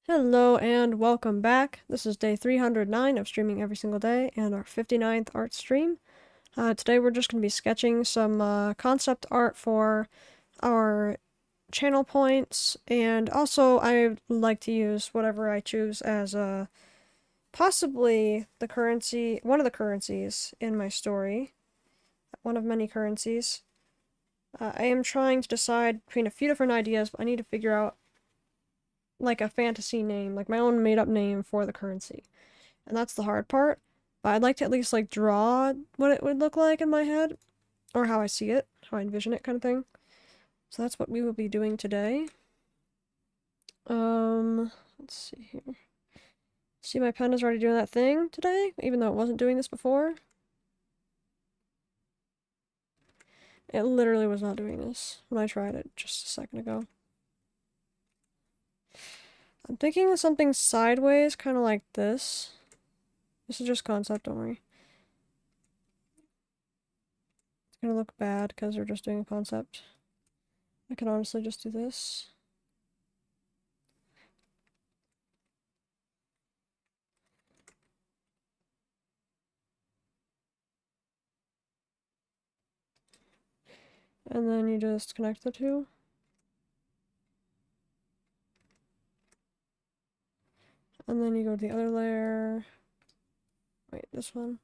Hello and welcome back. This is day 309 of streaming every single day and our 59th art stream. Today we're just going to be sketching some concept art for our channel points, and also I like to use whatever I choose as possibly the currency, one of the currencies in my story, one of many currencies. I am trying to decide between a few different ideas, but I need to figure out like a fantasy name, like my own made-up name for the currency. And that's the hard part. But I'd like to at least like draw what it would look like in my head, or how I see it, how I envision it, kind of thing. So that's what we will be doing today. Let's see here. See, my pen is already doing that thing today, even though it wasn't doing this before. It literally was not doing this when I tried it just a second ago. I'm thinking of something sideways, kind of like this. This is just concept, don't worry. It's gonna look bad because we're just doing a concept. I can honestly just do this. And then you just connect the two. And then you go to the other layer. Wait, this one.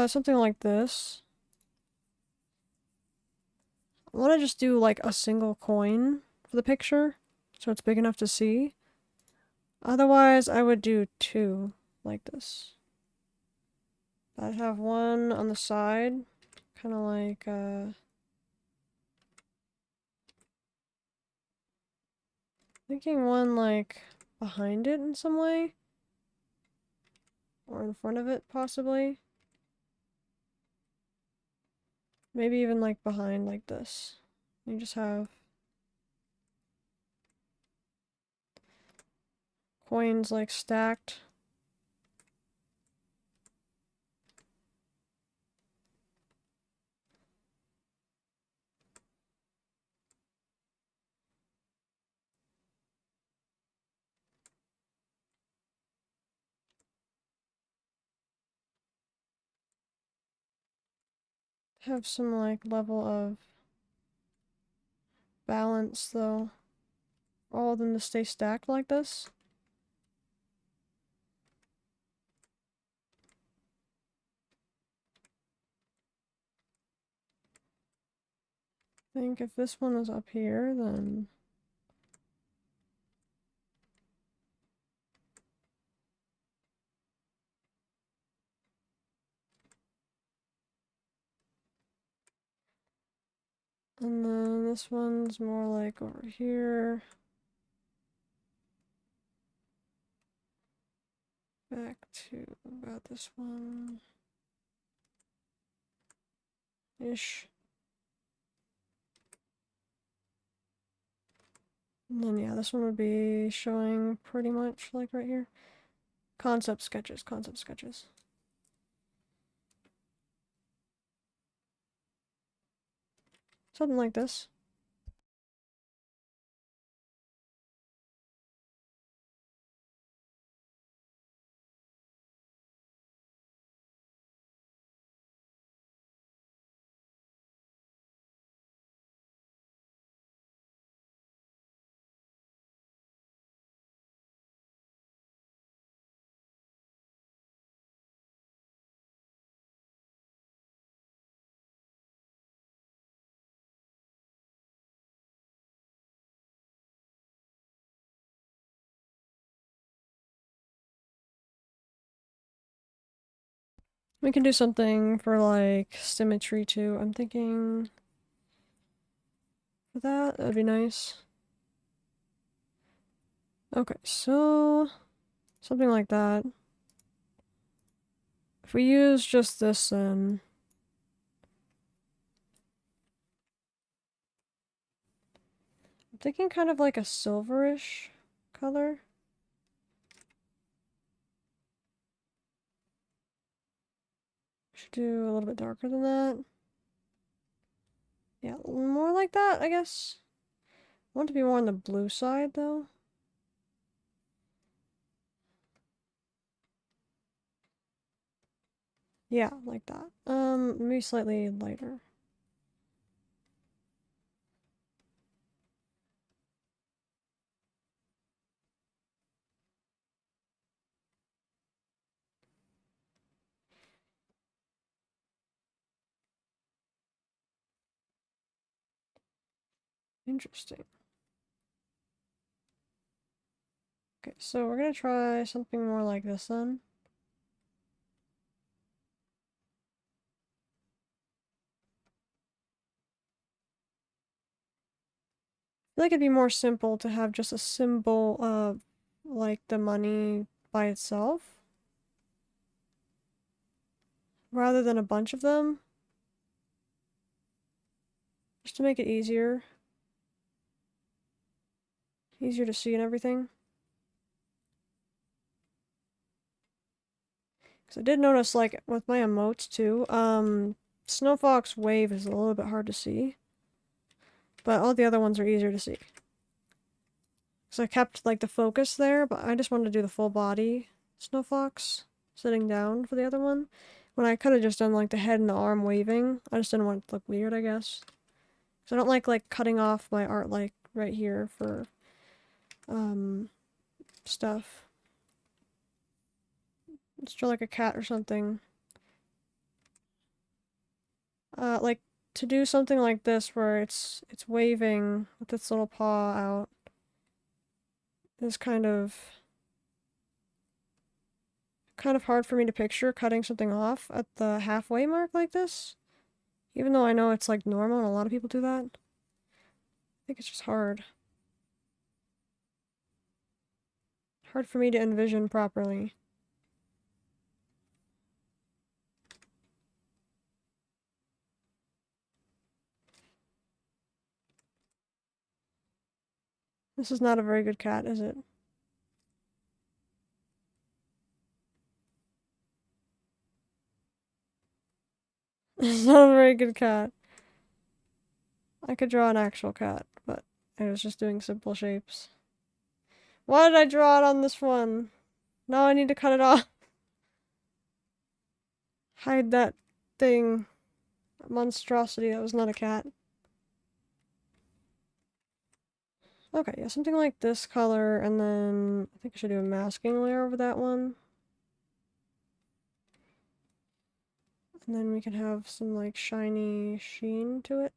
Something like this. I want to just do like a single coin for the picture, so it's big enough to see. Otherwise, I would do two like this. I'd have one on the side, kind of like, thinking one like behind it in some way. Or in front of it, possibly. Maybe even like behind like this. You just have coins like stacked. Have some like level of balance though. All of them to stay stacked like this. I think if this one is up here, then and then this one's more like over here. Back to about this one. Ish. And then yeah, this one would be showing pretty much like right here. Concept sketches, concept sketches. Something like this. We can do something for like symmetry too. I'm thinking for that'd be nice. Okay, so something like that. If we use just this, then I'm thinking kind of like a silverish color. Should do a little bit darker than that. Yeah, more like that, I guess. I want it to be more on the blue side, though. Yeah, like that. Maybe slightly lighter. Interesting. Okay, so we're gonna try something more like this then. I feel like it'd be more simple to have just a symbol of, like, the money by itself, rather than a bunch of them, just to make it easier to see and everything. Because I did notice, like, with my emotes too, Snowfox Wave is a little bit hard to see, but all the other ones are easier to see. So I kept, like, the focus there, but I just wanted to do the full body Snowfox sitting down for the other one. When I could have just done, like, the head and the arm waving. I just didn't want it to look weird, I guess. So I don't like, cutting off my art, like, right here for, stuff. Let's draw, like, a cat or something. Like, to do something like this where it's waving with its little paw out is kind of hard for me to picture cutting something off at the halfway mark like this. Even though I know it's like normal and a lot of people do that. I think it's just hard. Hard for me to envision properly. This is not a very good cat, is it? It's not a very good cat. I could draw an actual cat, but I was just doing simple shapes. Why did I draw it on this one? Now I need to cut it off. Hide that thing. Monstrosity that was not a cat. Okay, yeah, something like this color, and then I think I should do a masking layer over that one. And then we can have some, like, shiny sheen to it.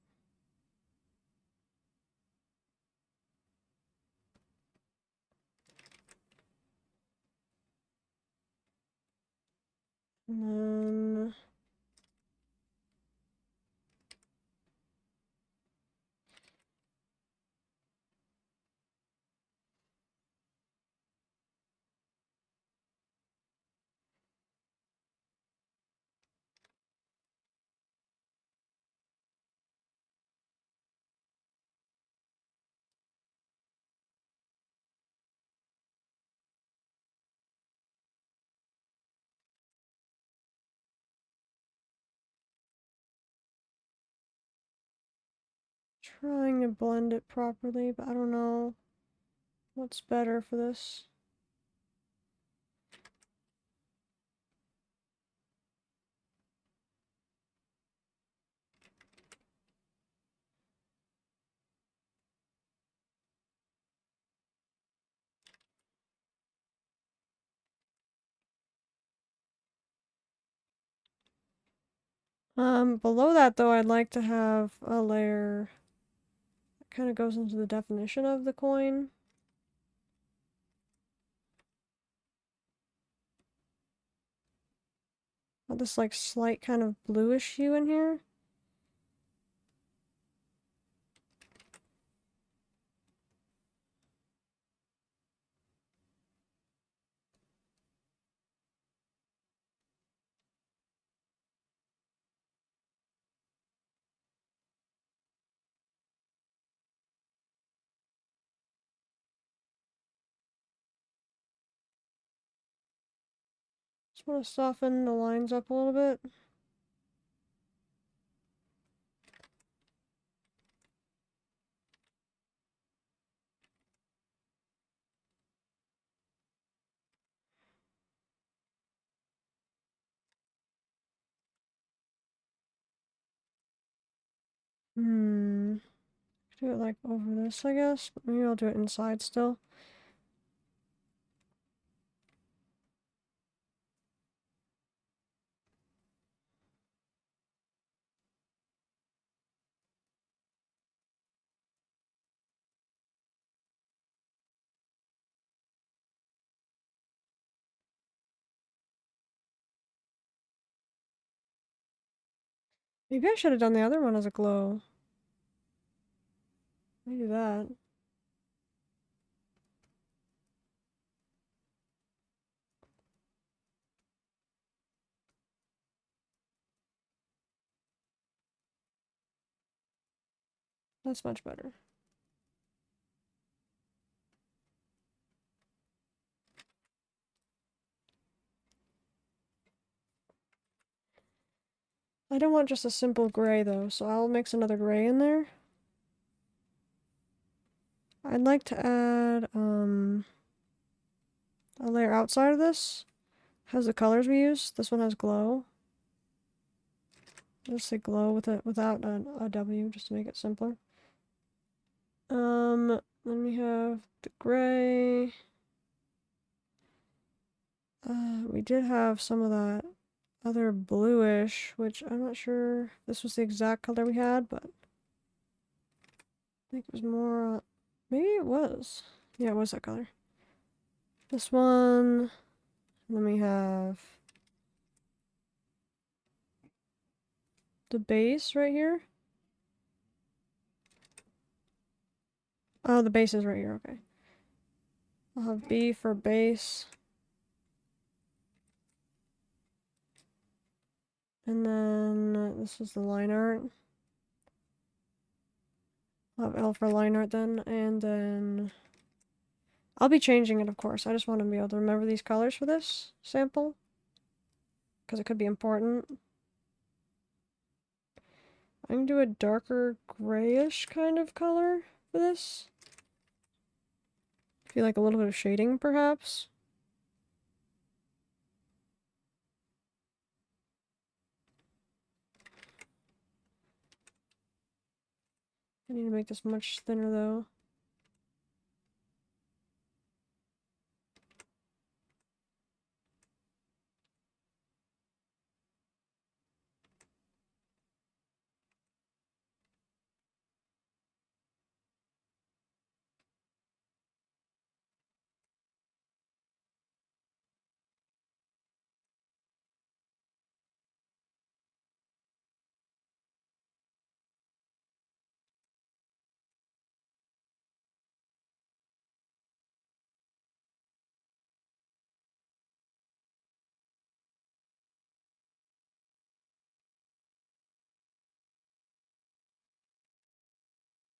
And then... trying to blend it properly, but I don't know what's better for this. Below that though, I'd like to have a layer that kind of goes into the definition of the coin. This, like, slight kind of bluish hue in here. Just want to soften the lines up a little bit. Do it like over this, I guess. But maybe I'll do it inside still. Maybe I should have done the other one as a glow. Maybe that. That's much better. I don't want just a simple gray though, so I'll mix another gray in there. I'd like to add a layer outside of this. Has the colors we use. This one has glow. Just say glow with it without a W, just to make it simpler. Then we have the gray. We did have some of that other bluish, which I'm not sure this was the exact color we had, but I think it was more, maybe it was. Yeah, it was that color. This one, then we have the base right here. Oh, the base is right here, okay. I'll have B for base. And then this is the line art. I'll have L for line art then, and then I'll be changing it, of course. I just want to be able to remember these colors for this sample, because it could be important. I'm gonna do a darker grayish kind of color for this. Feel like a little bit of shading, perhaps. I need to make this much thinner, though.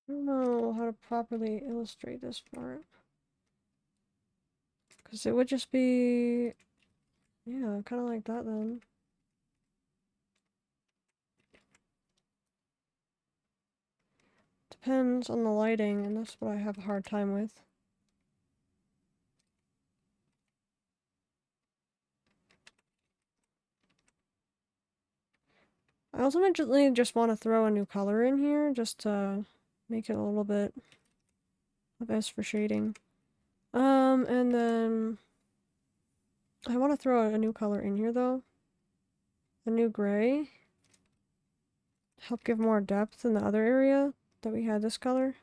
I don't know how to properly illustrate this part. Because it would just be... yeah, kind of like that then. Depends on the lighting, and that's what I have a hard time with. I ultimately just want to throw a new color in here, just to make it a little bit of S for shading. And then I want to throw a new color in here though. A new gray. Help give more depth in the other area that we had this color.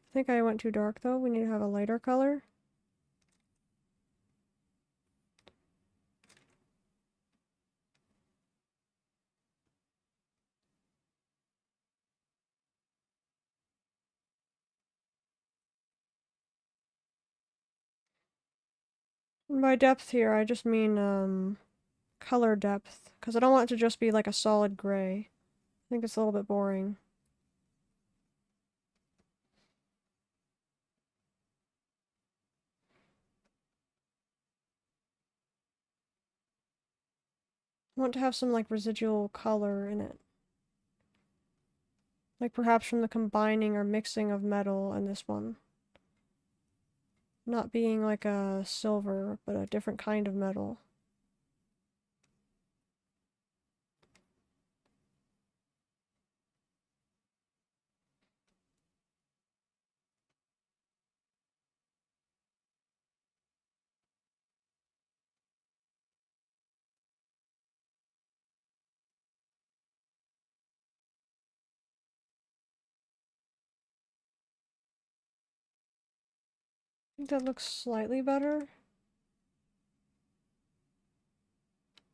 I think I went too dark though. We need to have a lighter color. And by depth here, I just mean color depth, because I don't want it to just be like a solid gray. I think it's a little bit boring. I want to have some like residual color in it. Like perhaps from the combining or mixing of metal and this one. Not being like a silver, but a different kind of metal. I think that looks slightly better.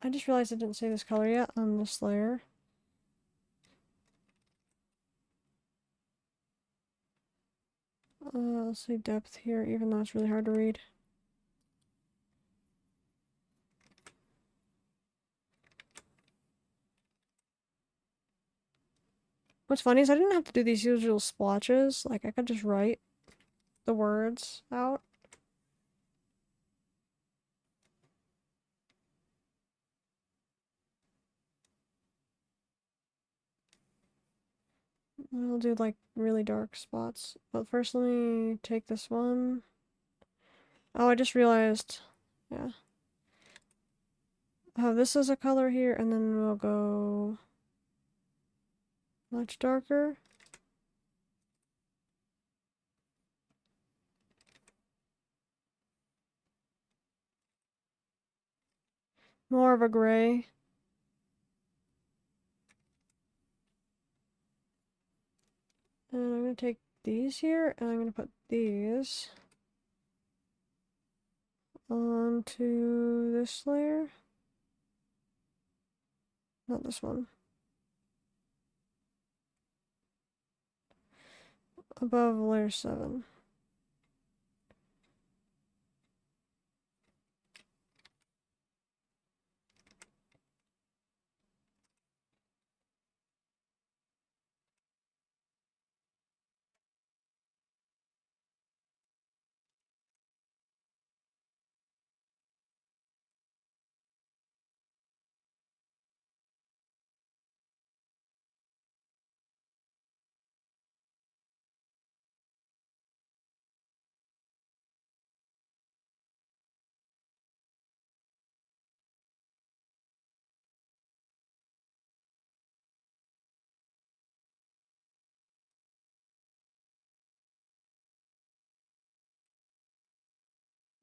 I just realized I didn't say this color yet on this layer. Let's say depth here, even though it's really hard to read. What's funny is I didn't have to do these usual splotches. Like, I could just write the words out. I'll do, like, really dark spots. But first, let me take this one. Oh, I just realized. Yeah. Oh, this is a color here, and then we'll go much darker. More of a gray. And I'm going to take these here, and I'm going to put these onto this layer. Not this one. Above layer 7.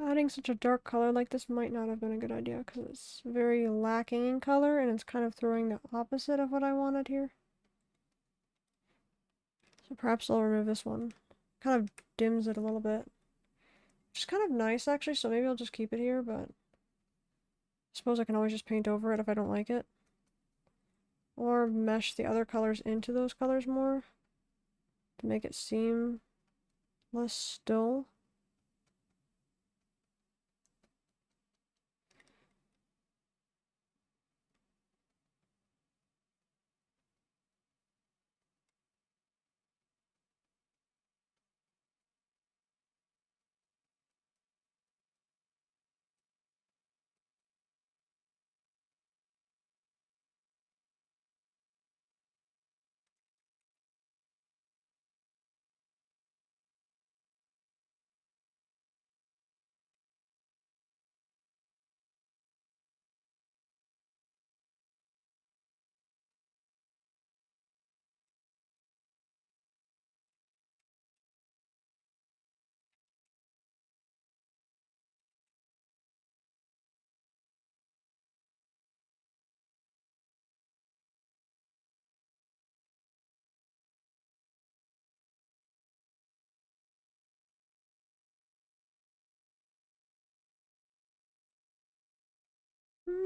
Adding such a dark color like this might not have been a good idea because it's very lacking in color and it's kind of throwing the opposite of what I wanted here. So perhaps I'll remove this one. Kind of dims it a little bit. Which is kind of nice actually, so maybe I'll just keep it here, but I suppose I can always just paint over it if I don't like it. Or mesh the other colors into those colors more to make it seem less still.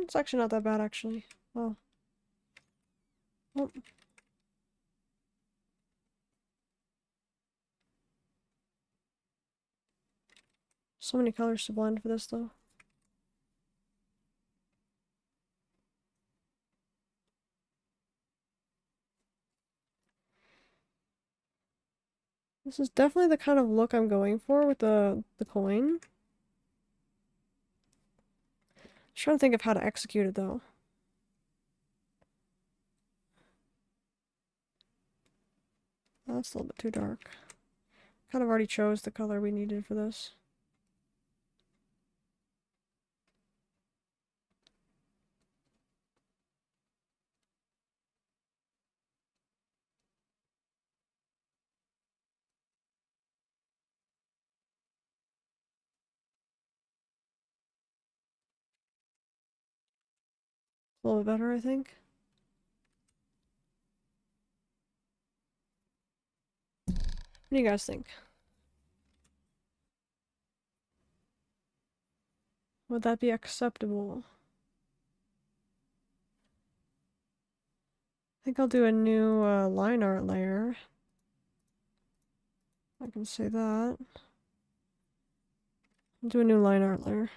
It's actually not that bad actually. Oh. Oh. So many colors to blend for this though. This is definitely the kind of look I'm going for with the coin. Just trying to think of how to execute it though. That's a little bit too dark. Kind of already chose the color we needed for this. A little bit better, I think. What do you guys think? Would that be acceptable? I think I'll do a new line art layer. I can say that. I'll do a new line art layer.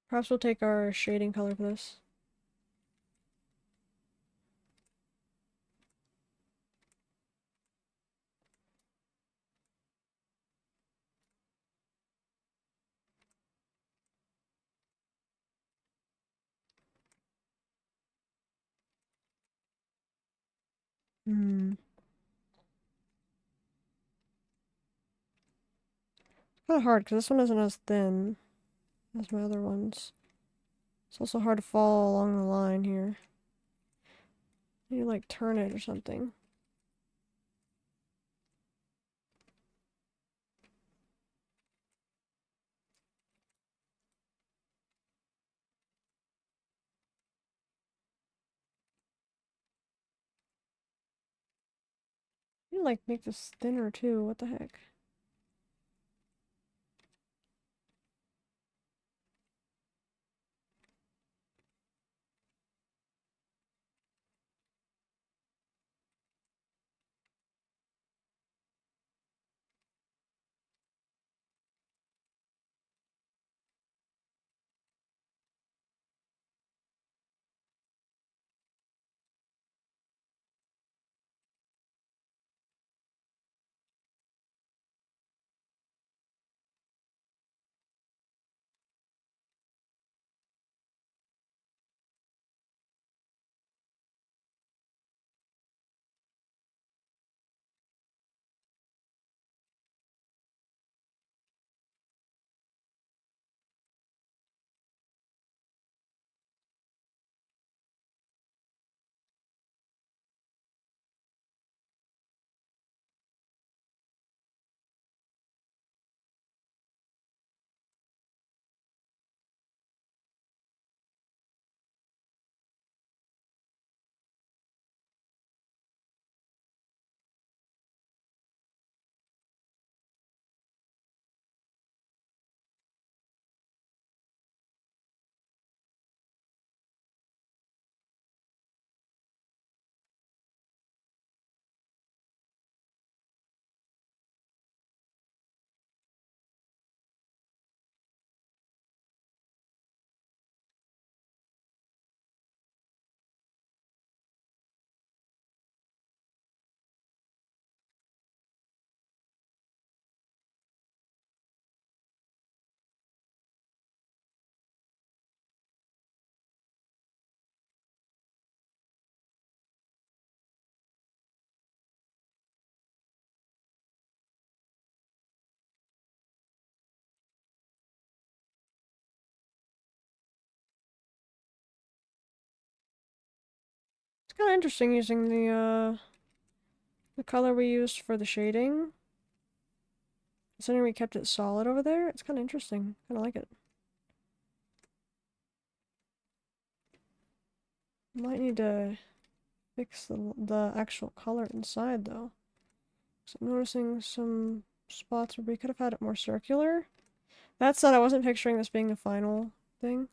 Perhaps we'll take our shading color for this. Hmm. Kind of hard because this one isn't as thin as my other ones. It's also hard to follow along the line here. You like turn it or something. You like make this thinner too. What the heck? It's kind of interesting using the color we used for the shading. Considering we kept it solid over there, it's kind of interesting. Kind of like it. Might need to fix the actual color inside though. So I'm noticing some spots where we could have had it more circular. That said, I wasn't picturing this being the final thing.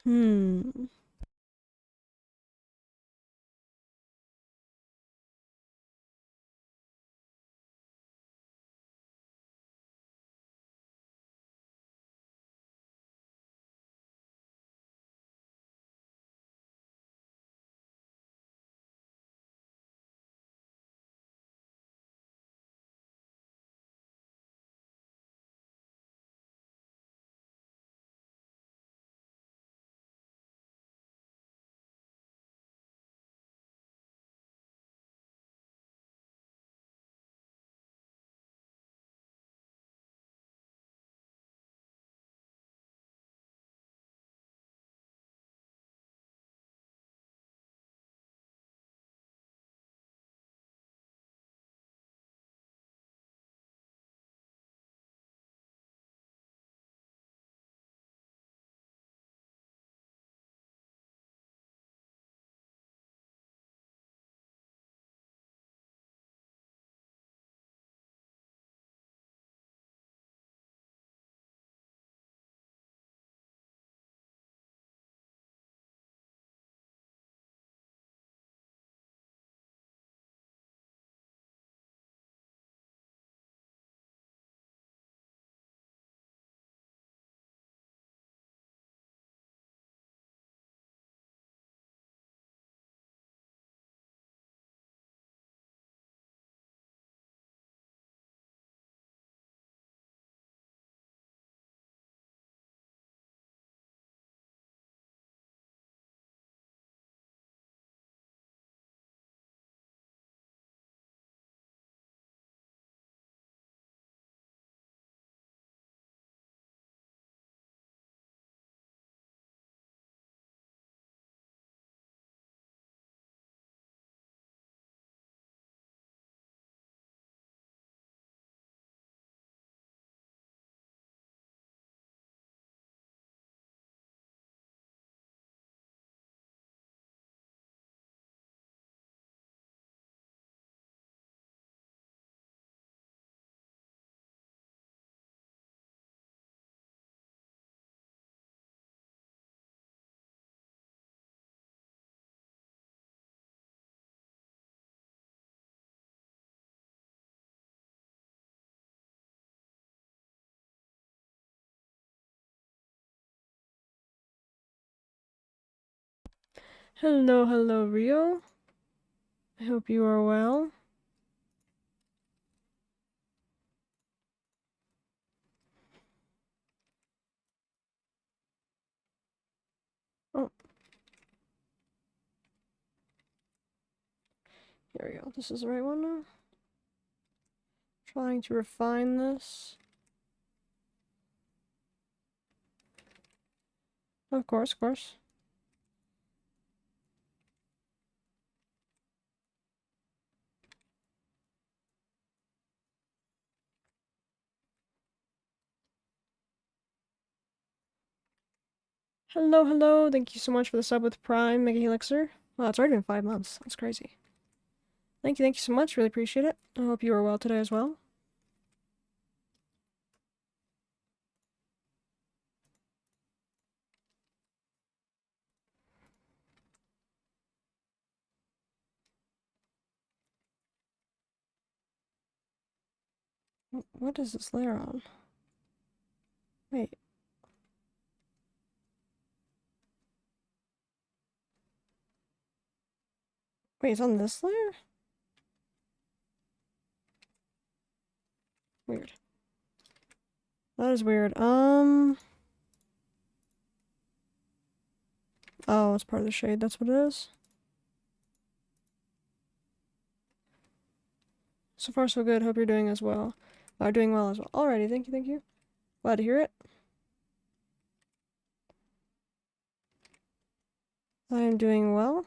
Hmm. Hello, hello, Rio. I hope you are well. Oh, here we go. This is the right one now. Trying to refine this. Of course, of course. Hello, hello. Thank you so much for the sub with Prime Mega Helixer. Wow, it's already been 5 months. That's crazy. Thank you so much. Really appreciate it. I hope you are well today as well. What is this layer on? Wait. Wait, it's on this layer? Weird. That is weird. Oh, it's part of the shade. That's what it is. So far, so good. Hope you're doing as well. Doing well as well. Alrighty, thank you, thank you. Glad to hear it. I am doing well.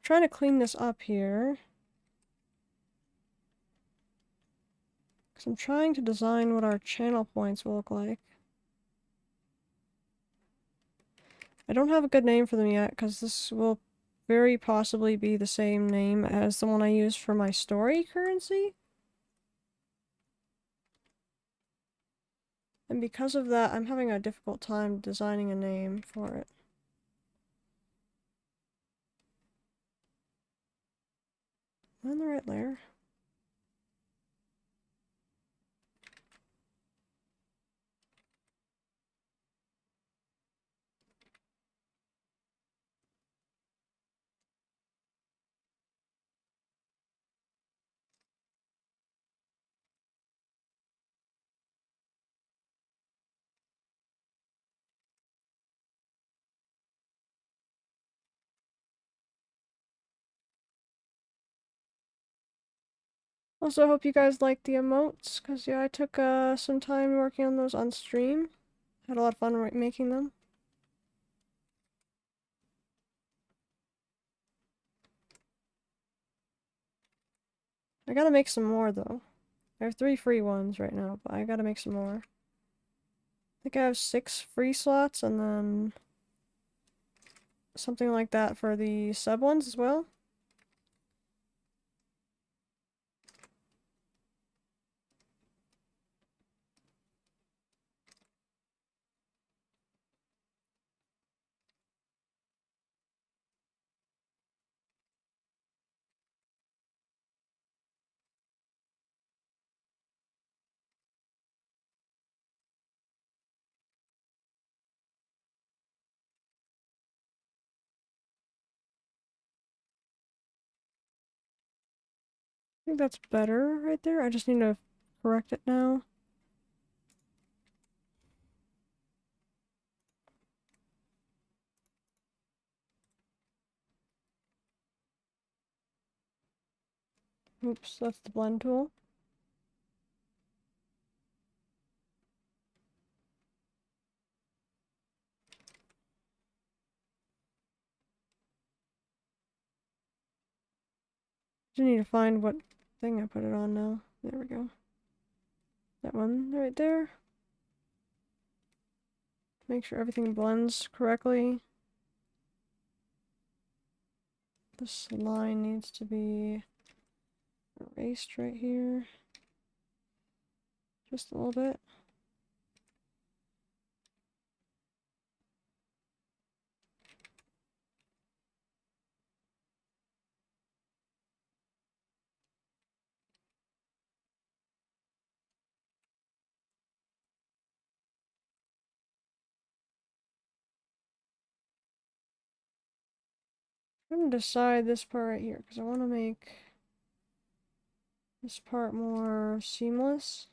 Trying to clean this up here. Because I'm trying to design what our channel points will look like. I don't have a good name for them yet, because this will very possibly be the same name as the one I used for my story currency. And because of that, I'm having a difficult time designing a name for it. Am I on the right layer? Also, I hope you guys like the emotes, because yeah, I took some time working on those on stream. Had a lot of fun making them. I gotta make some more, though. I have 3 free ones right now, but I gotta make some more. I think I have 6 free slots, and then something like that for the sub ones as well. I think that's better right there. I just need to correct it now. Oops, that's the blend tool. Just need to find what thing I put it on now. There we go. That one right there. Make sure everything blends correctly. This line needs to be erased right here. Just a little bit. I'm gonna decide this part right here, because I want to make this part more seamless.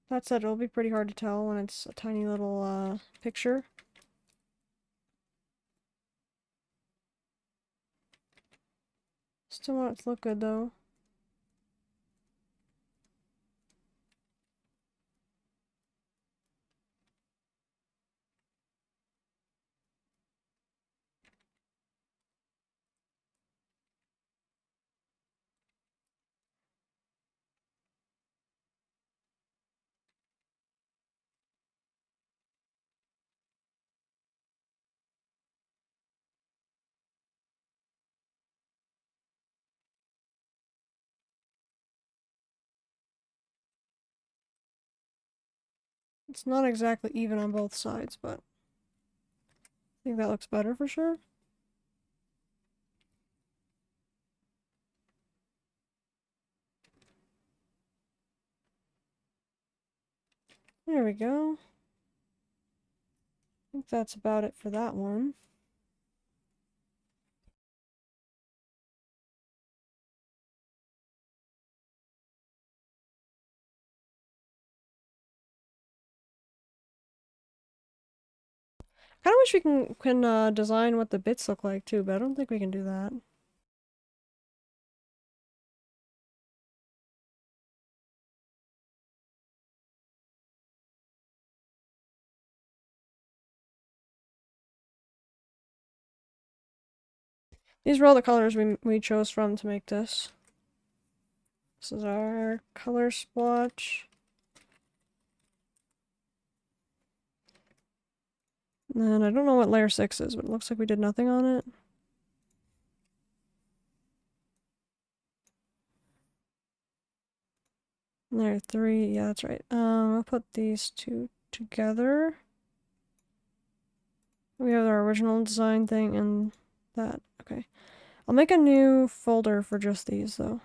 That said, it'll be pretty hard to tell when it's a tiny little picture. Still want it to look good though. It's not exactly even on both sides, but I think that looks better for sure. There we go. I think that's about it for that one. Kinda wish we can design what the bits look like too, but I don't think we can do that. These were all the colors we chose from to make this. This is our color splotch. And then I don't know what layer 6 is, but it looks like we did nothing on it. There are three. Yeah, that's right. I'll put these two together. We have our original design thing and that. Okay. I'll make a new folder for just these, though.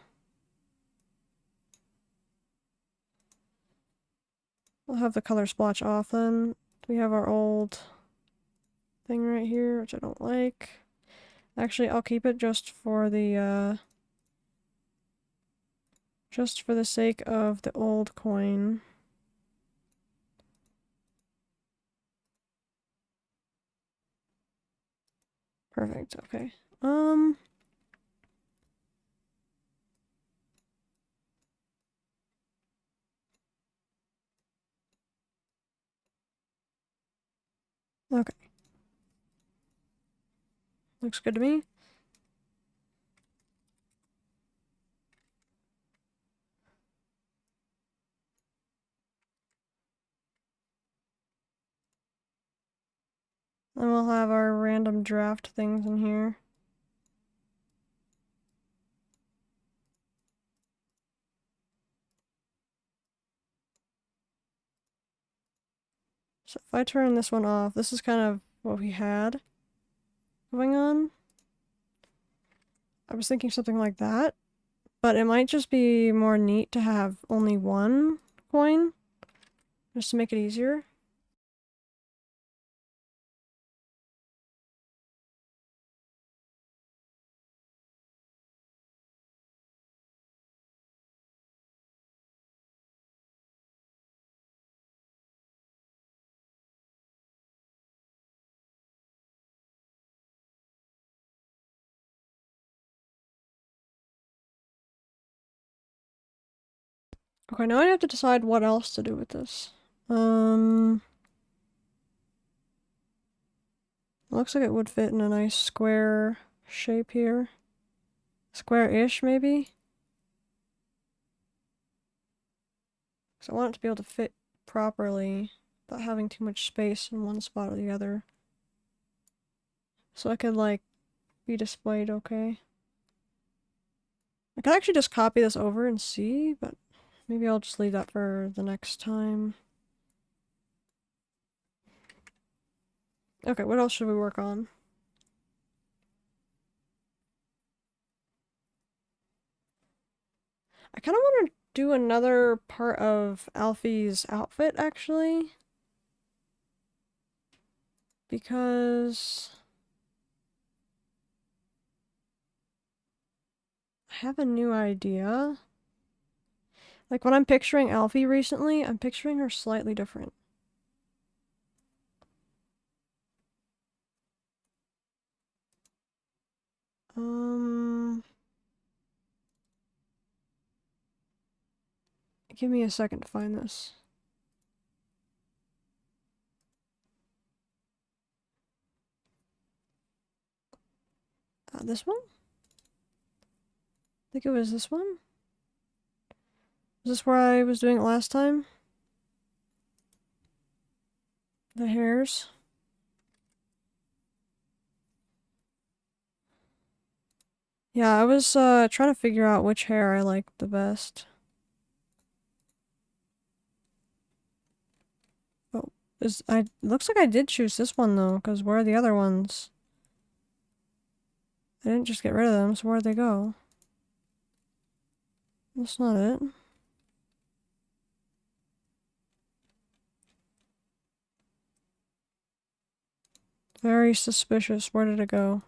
I'll have the color splotch off then. We have our old thing right here, which I don't like. Actually, I'll keep it just for the sake of the old coin. Perfect, okay. Okay. Looks good to me. Then we'll have our random draft things in here. So if I turn this one off, this is kind of what we had going on. I was thinking something like that, but it might just be more neat to have only one coin, just to make it easier. Okay, now I have to decide what else to do with this. Looks like it would fit in a nice square shape here. Square-ish, maybe? Because I want it to be able to fit properly without having too much space in one spot or the other. So it could, like, be displayed okay. I could actually just copy this over and see, but maybe I'll just leave that for the next time. Okay, what else should we work on? I kind of want to do another part of Alfie's outfit, actually. Because I have a new idea. Like, when I'm picturing Alfie recently, I'm picturing her slightly different. Give me a second to find this. This one? I think it was this one? Was this where I was doing it last time? The hairs? Yeah, I was trying to figure out which hair I liked the best. Oh, looks like I did choose this one though, because where are the other ones? I didn't just get rid of them, so where'd they go? That's not it. Very suspicious. Where did it go?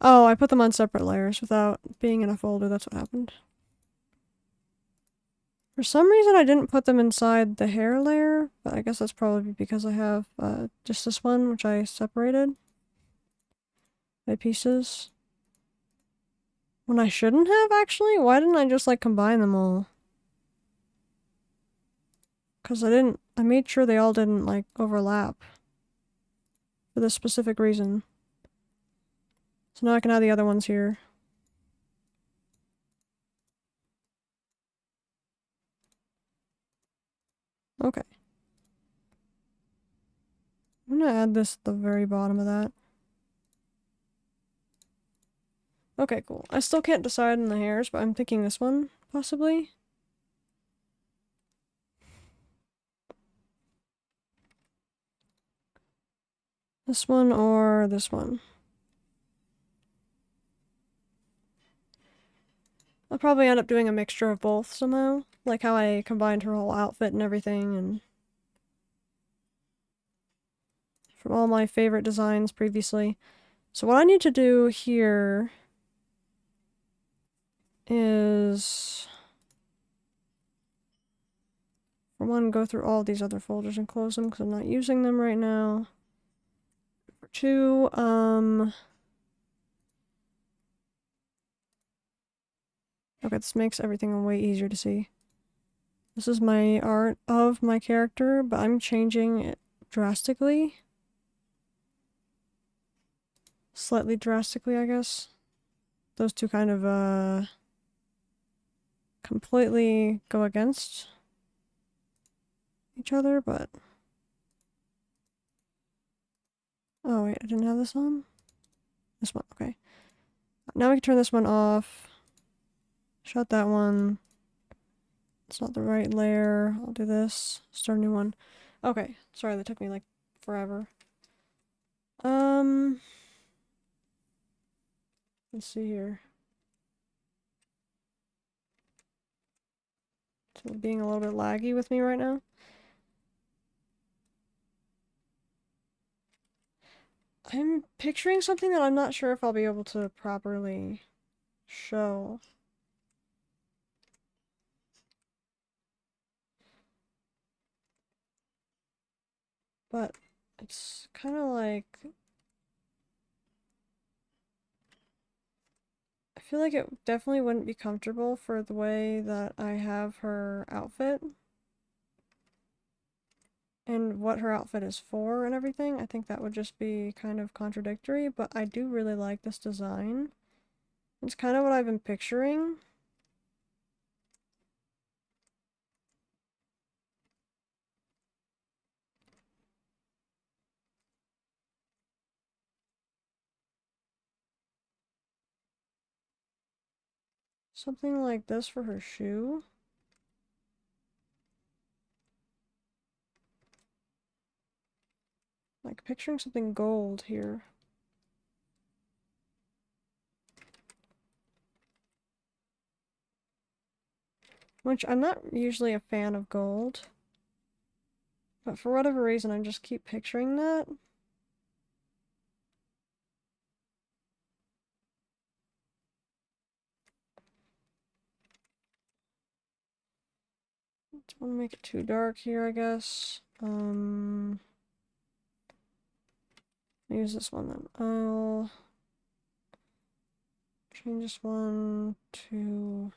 Oh, I put them on separate layers without being in a folder. That's what happened. For some reason, I didn't put them inside the hair layer, but I guess that's probably because I have just this one, which I separated by pieces. When I shouldn't have, actually? Why didn't I just, like, combine them all? Because I made sure they all didn't, like, overlap. For this specific reason. So now I can add the other ones here. Okay. I'm gonna add this at the very bottom of that. Okay, cool. I still can't decide on the hairs, but I'm thinking this one, possibly. This one or this one? I'll probably end up doing a mixture of both somehow. Like how I combined her whole outfit and everything, and from all my favorite designs previously. So what I need to do here is, for one, go through all these other folders and close them because I'm not using them right now. For two, okay, this makes everything way easier to see. This is my art of my character, but I'm changing it drastically. Slightly drastically, I guess. Those two kind of, completely go against each other, but... Oh, wait, I didn't have this on? This one, okay. Now we can turn this one off. Shut that one. It's not the right layer. I'll do this. Start a new one. Okay, sorry, that took me, like, forever. Let's see here. It's being a little bit laggy with me right now. I'm picturing something that I'm not sure if I'll be able to properly show. But it's kind of like... I feel like it definitely wouldn't be comfortable for the way that I have her outfit. And what her outfit is for and everything. I think that would just be kind of contradictory, but I do really like this design. It's kind of what I've been picturing. Something like this for her shoe. Like picturing something gold here. Which I'm not usually a fan of gold. But for whatever reason, I just keep picturing that. Don't want to make it too dark here, I guess. Use this one then. I'll change this one to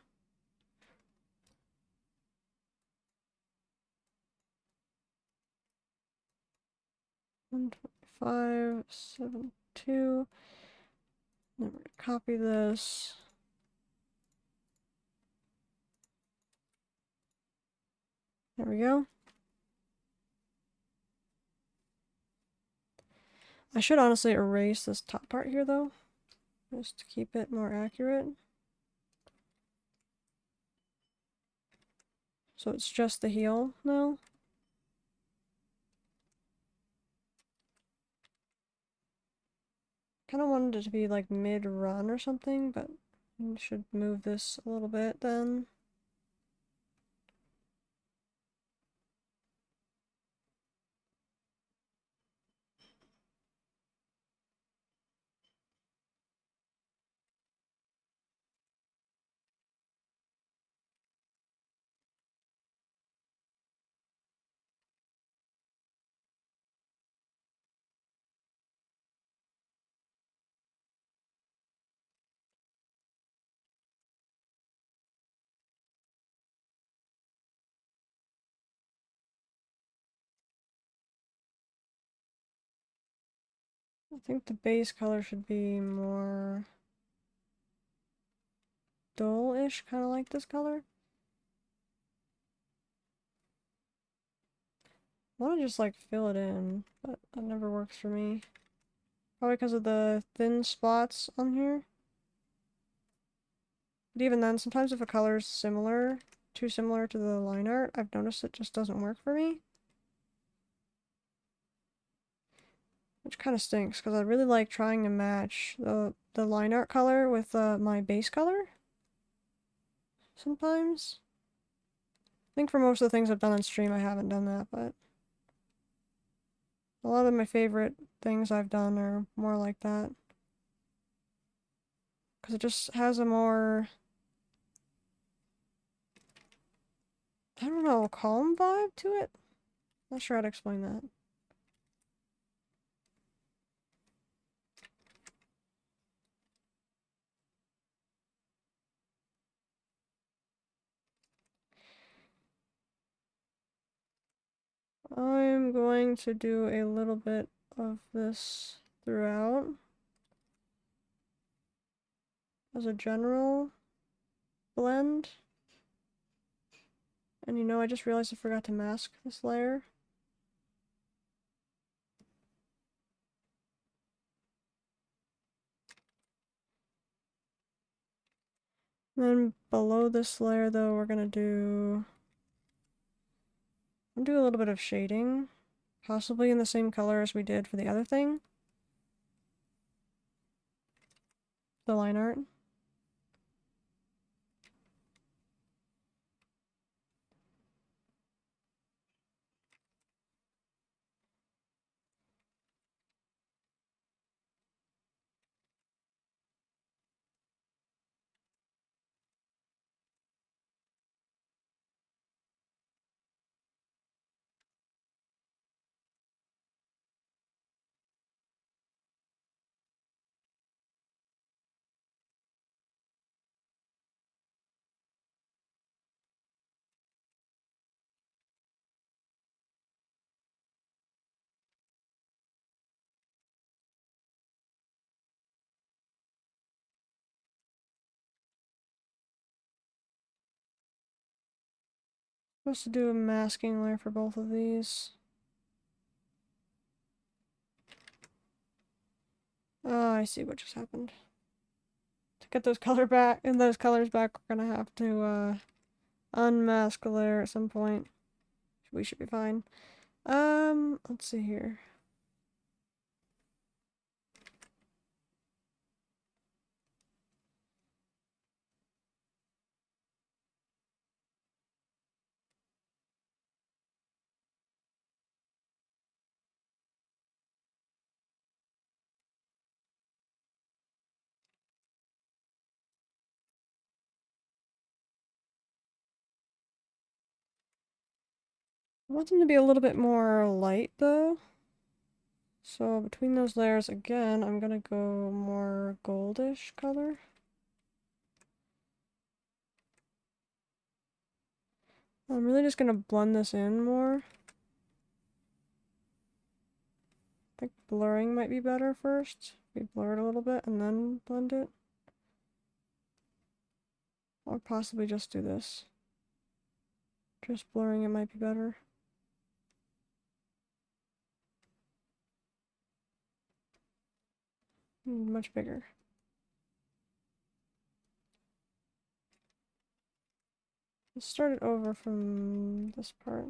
125.72. Then we're gonna copy this. There we go. I should honestly erase this top part here though, just to keep it more accurate. So it's just the heel now. Kind of wanted it to be like mid-run or something, but I should move this a little bit then. I think the base color should be more dull-ish, kind of like this color. I want to just like fill it in, but that never works for me. Probably because of the thin spots on here. But even then, sometimes if a color is similar, too similar to the line art, I've noticed it just doesn't work for me. which kind of stinks because I really like trying to match the line art color with my base color sometimes. I think for most of the things I've done on stream I haven't done that, but a lot of my favorite things I've done are more like that. Because it just has a more, I don't know, calm vibe to it? Not sure how to explain that. I'm going to do a little bit of this throughout as a general blend. And you know, I just realized I forgot to mask this layer. Then below this layer though, we're gonna do... I'll do a little bit of shading. Possibly in the same color as we did for the other thing. The line art. Supposed to do a masking layer for both of these. Oh, I see what just happened. To get those colors back, we're gonna have to unmask a layer at some point. We should be fine. Let's see here. I want them to be a little bit more light though. So between those layers again, I'm gonna go more goldish color. I'm really just gonna blend this in more. I think blurring might be better first. We blur it a little bit and then blend it. Or possibly just do this. Just blurring it might be better. Much bigger. Let's start it over from this part.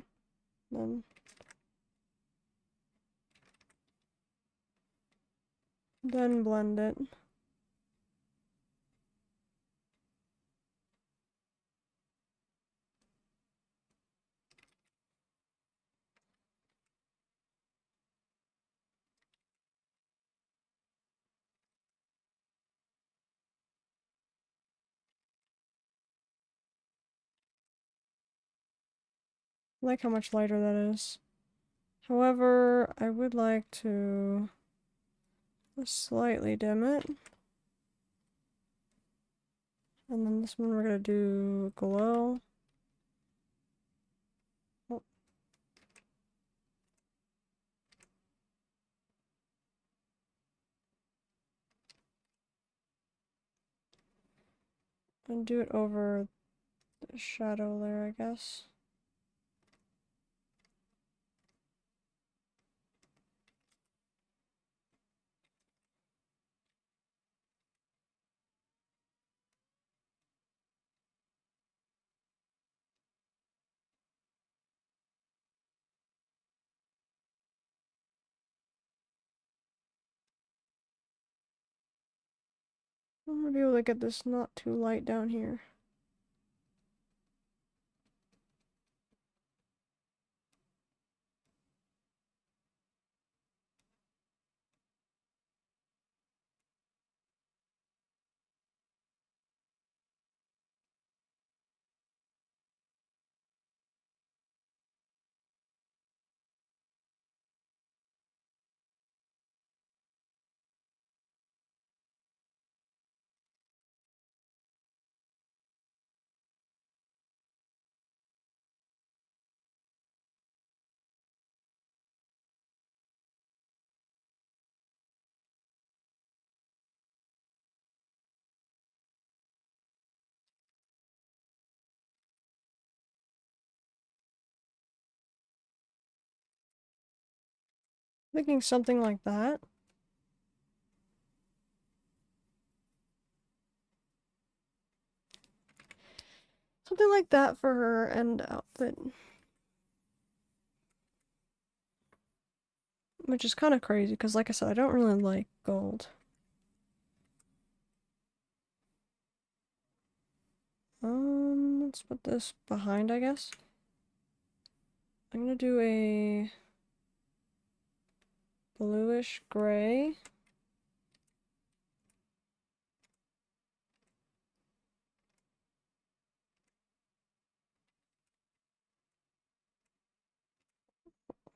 Then blend it. I like how much lighter that is. However, I would like to slightly dim it. And then this one we're gonna do glow. Oh. And do it over the shadow layer, I guess. I'm gonna be able to get this not too light down here. Thinking something like that. Something like that for her end outfit. Which is kind of crazy, because like I said, I don't really like gold. Let's put this behind, I guess. I'm gonna do a bluish gray.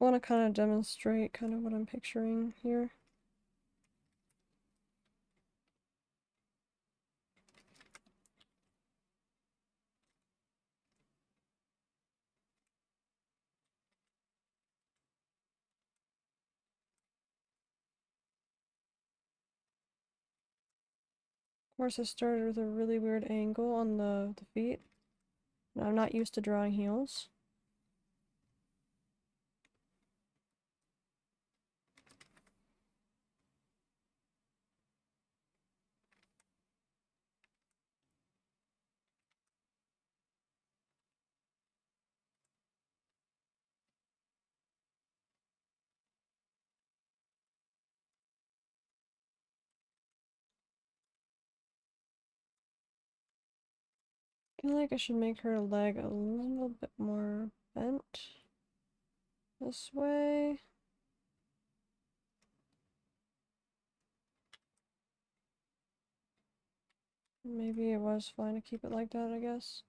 I want to kind of demonstrate kind of what I'm picturing here. Of course, I started with a really weird angle on the feet. And I'm not used to drawing heels. I feel like I should make her leg a little bit more bent this way. Maybe it was fine to keep it like that, I guess.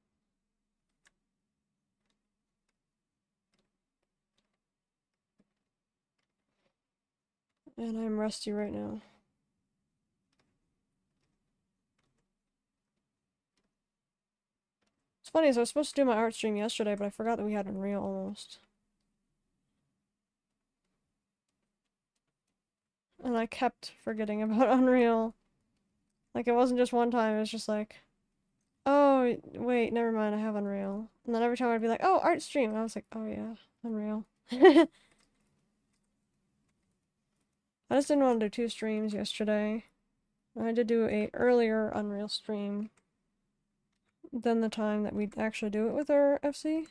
And I'm rusty right now. It's funny, as I was supposed to do my art stream yesterday, but I forgot that we had Unreal almost. And I kept forgetting about Unreal. Like, it wasn't just one time, it was just like, oh, wait, never mind, I have Unreal. And then every time I'd be like, oh, art stream. And I was like, oh yeah, Unreal. I just didn't want to do 2 streams yesterday. I did do a earlier Unreal stream than the time that we'd actually do it with our FC.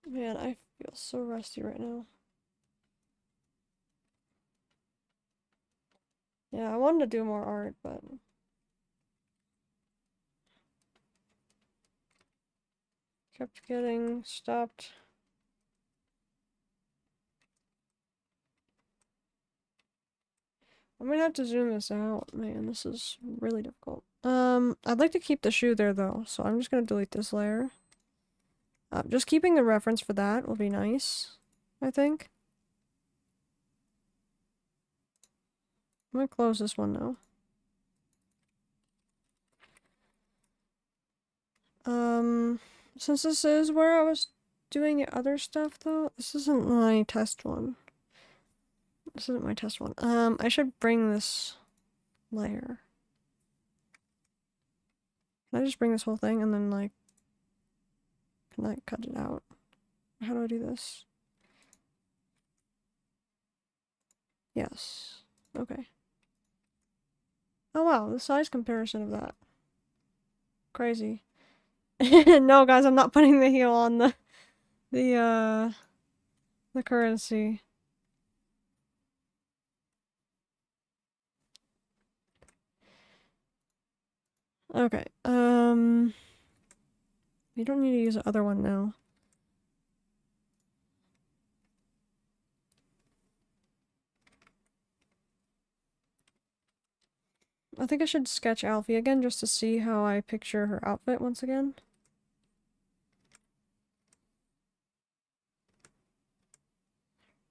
Man, I feel so rusty right now. Yeah, I wanted to do more art, but kept getting stopped. I'm gonna have to zoom this out. Man, this is really difficult. I'd like to keep the shoe there though, so I'm just gonna delete this layer. Just keeping the reference for that will be nice, I think. I'm gonna close this one now. Since this is where I was doing the other stuff though, this isn't my test one. This isn't my test one. I should bring this layer. Can I just bring this whole thing and then like, can I cut it out? How do I do this? Yes. Okay. Oh wow, the size comparison of that. Crazy. No guys, I'm not putting the heel on the currency. Okay, you don't need to use the other one now. I think I should sketch Alfie again just to see how I picture her outfit once again.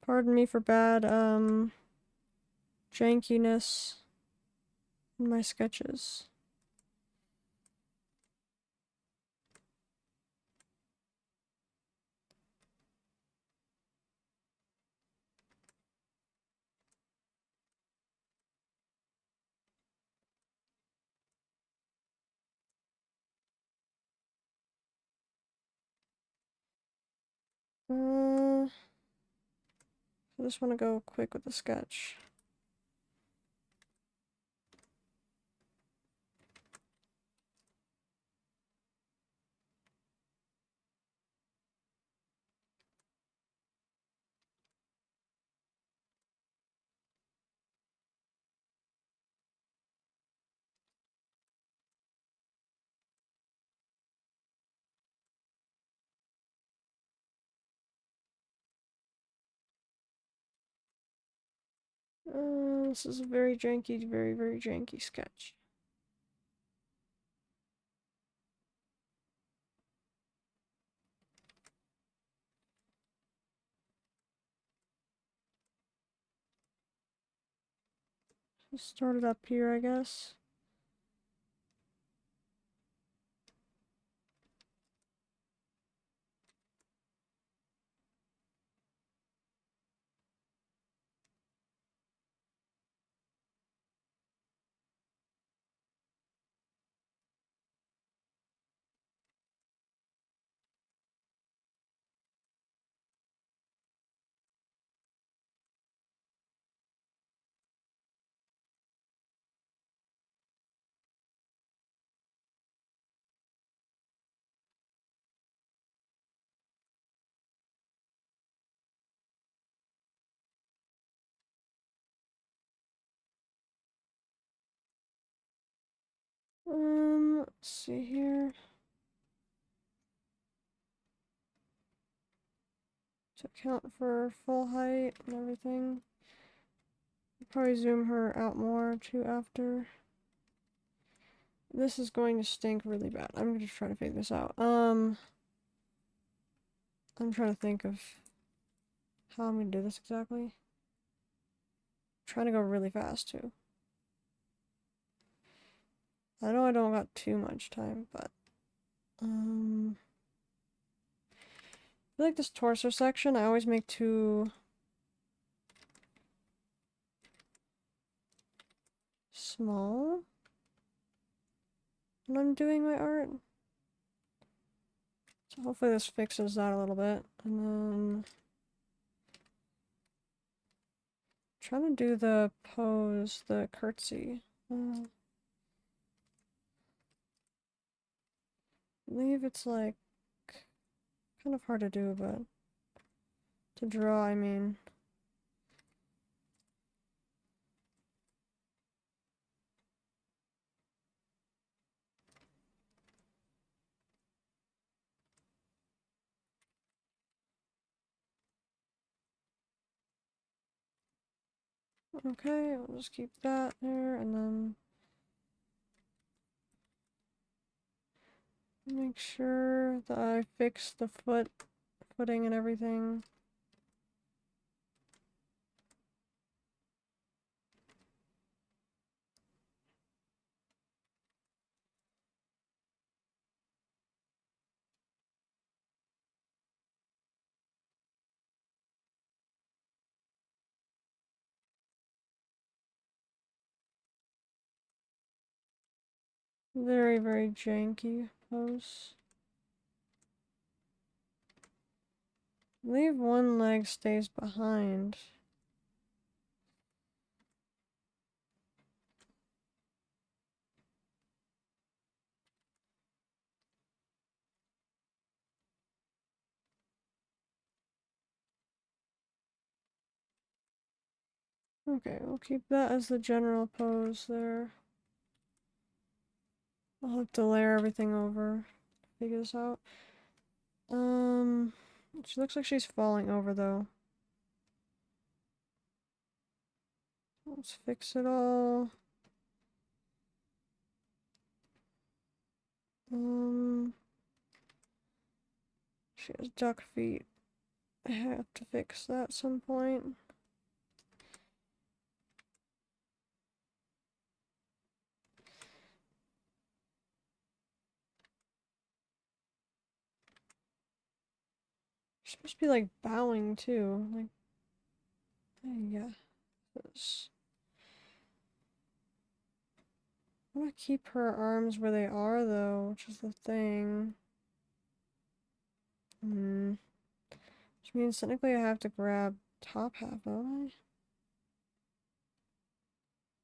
Pardon me for bad, jankiness in my sketches. I just want to go quick with the sketch. This is a very janky, very, very janky sketch. Just start it up here, I guess. Let's see here. To account for full height and everything. Probably zoom her out more too after. This is going to stink really bad. I'm gonna try to figure this out. I'm trying to think of how I'm gonna do this exactly. I'm trying to go really fast too. I know I don't got too much time, but I feel like this torso section I always make too small when I'm doing my art. So hopefully this fixes that a little bit. And then trying to do the pose, the curtsy. I believe it's like kind of hard to do, but to draw, I mean. Okay, I'll just keep that there, and then make sure that I fix the footing and everything. Very, very janky pose. Leave one leg stays behind. Okay, we'll keep that as the general pose there. I'll have to layer everything over. Figure this out. She looks like she's falling over though. Let's fix it all. She has duck feet. I have to fix that at some point. She's supposed to be like bowing too. Like, yeah. This. I want to keep her arms where they are though, which is the thing. Which means technically I have to grab top half, don't I?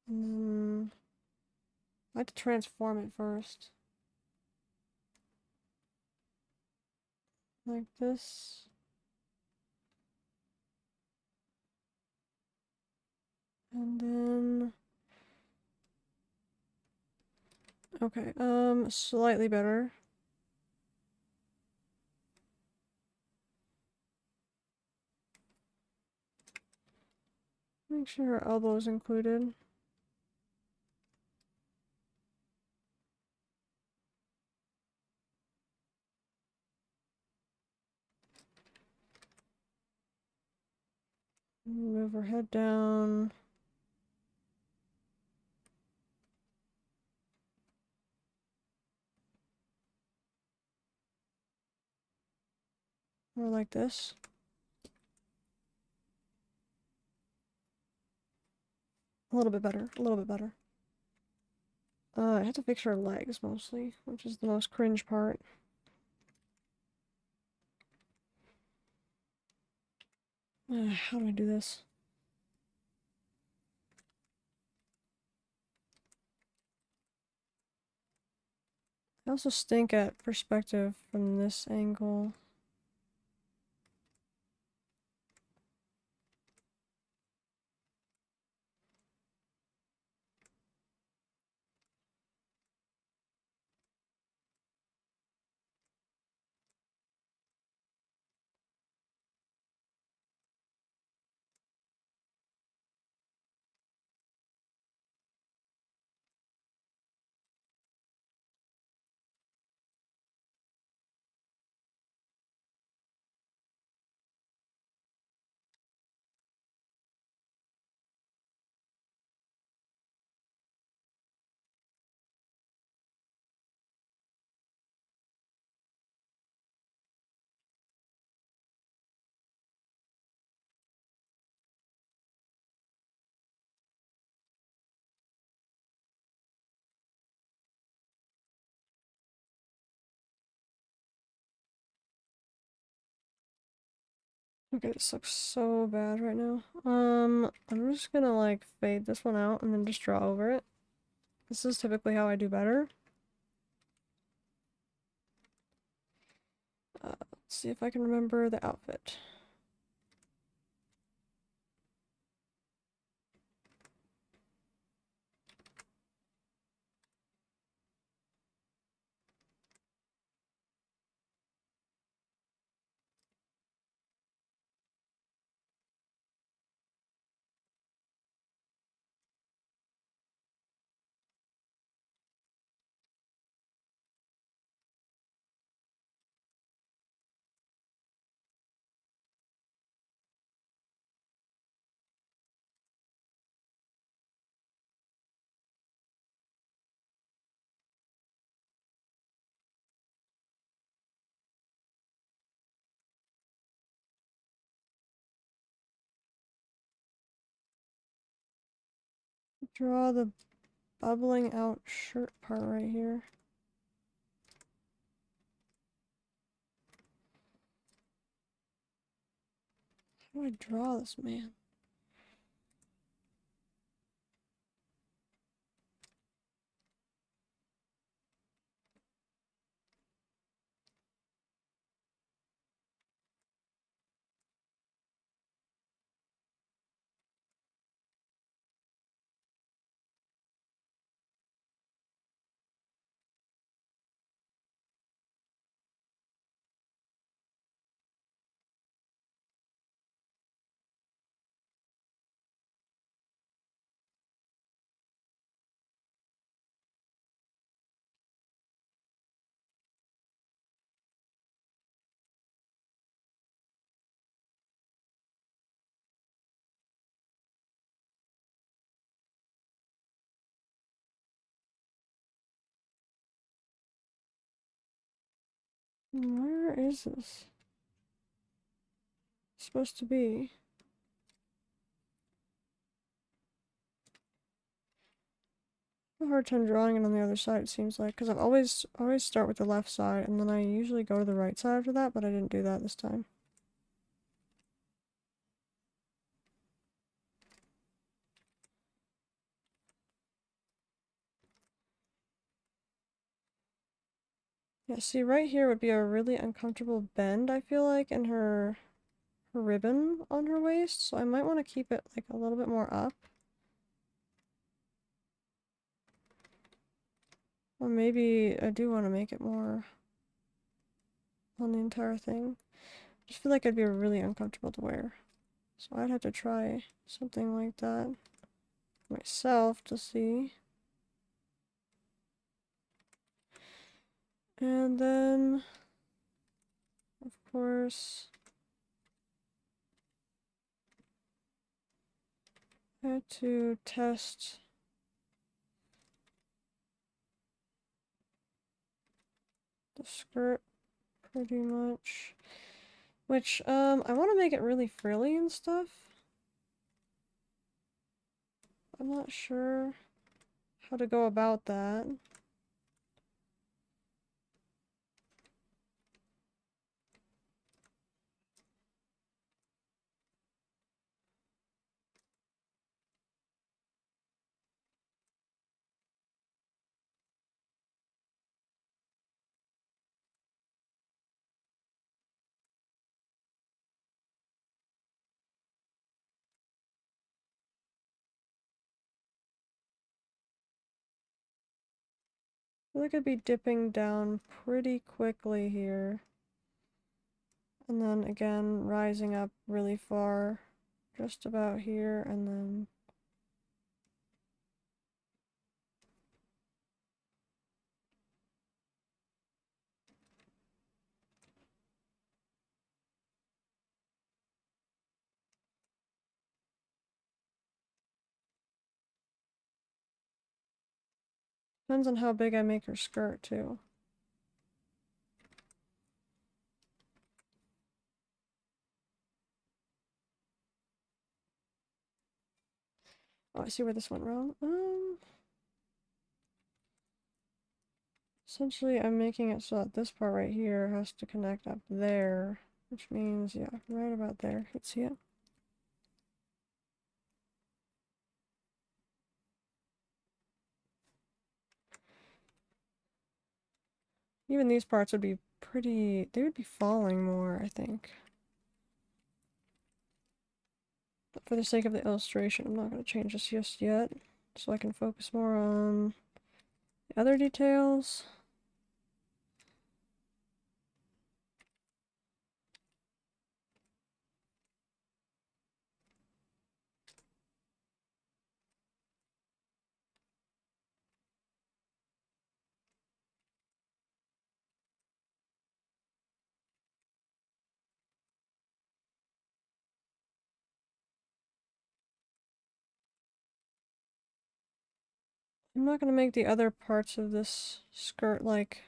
And then I have to transform it first. Like this. And then okay, slightly better. Make sure her elbow is included. Move her head down. More like this. A little bit better. A little bit better. I have to fix her legs mostly, which is the most cringe part. How do I do this? I also stink at perspective from this angle. Okay, this looks so bad right now. I'm just gonna like fade this one out and then just draw over it. This is typically how I do better. Let's see if I can remember the outfit. Draw the bubbling out shirt part right here. How do I draw this man? Where is this supposed to be? A hard time drawing it on the other side, it seems like, because I've always start with the left side, and then I usually go to the right side after that, but I didn't do that this time. Yeah, see, right here would be a really uncomfortable bend, I feel like, in her ribbon on her waist, so I might want to keep it, like, a little bit more up. Or maybe I do want to make it more on the entire thing. I just feel like it'd be really uncomfortable to wear. So I'd have to try something like that myself to see. And then, of course, I had to test the skirt pretty much. Which, I want to make it really frilly and stuff. I'm not sure how to go about that. I feel like I'd be dipping down pretty quickly here. And then again, rising up really far, just about here, and then... Depends on how big I make her skirt, too. Oh, I see where this went wrong. Essentially, I'm making it so that this part right here has to connect up there, which means, yeah, right about there. You can see it. Even these parts would be pretty... They would be falling more, I think. But for the sake of the illustration, I'm not going to change this just yet, so I can focus more on the other details. I'm not going to make the other parts of this skirt, like,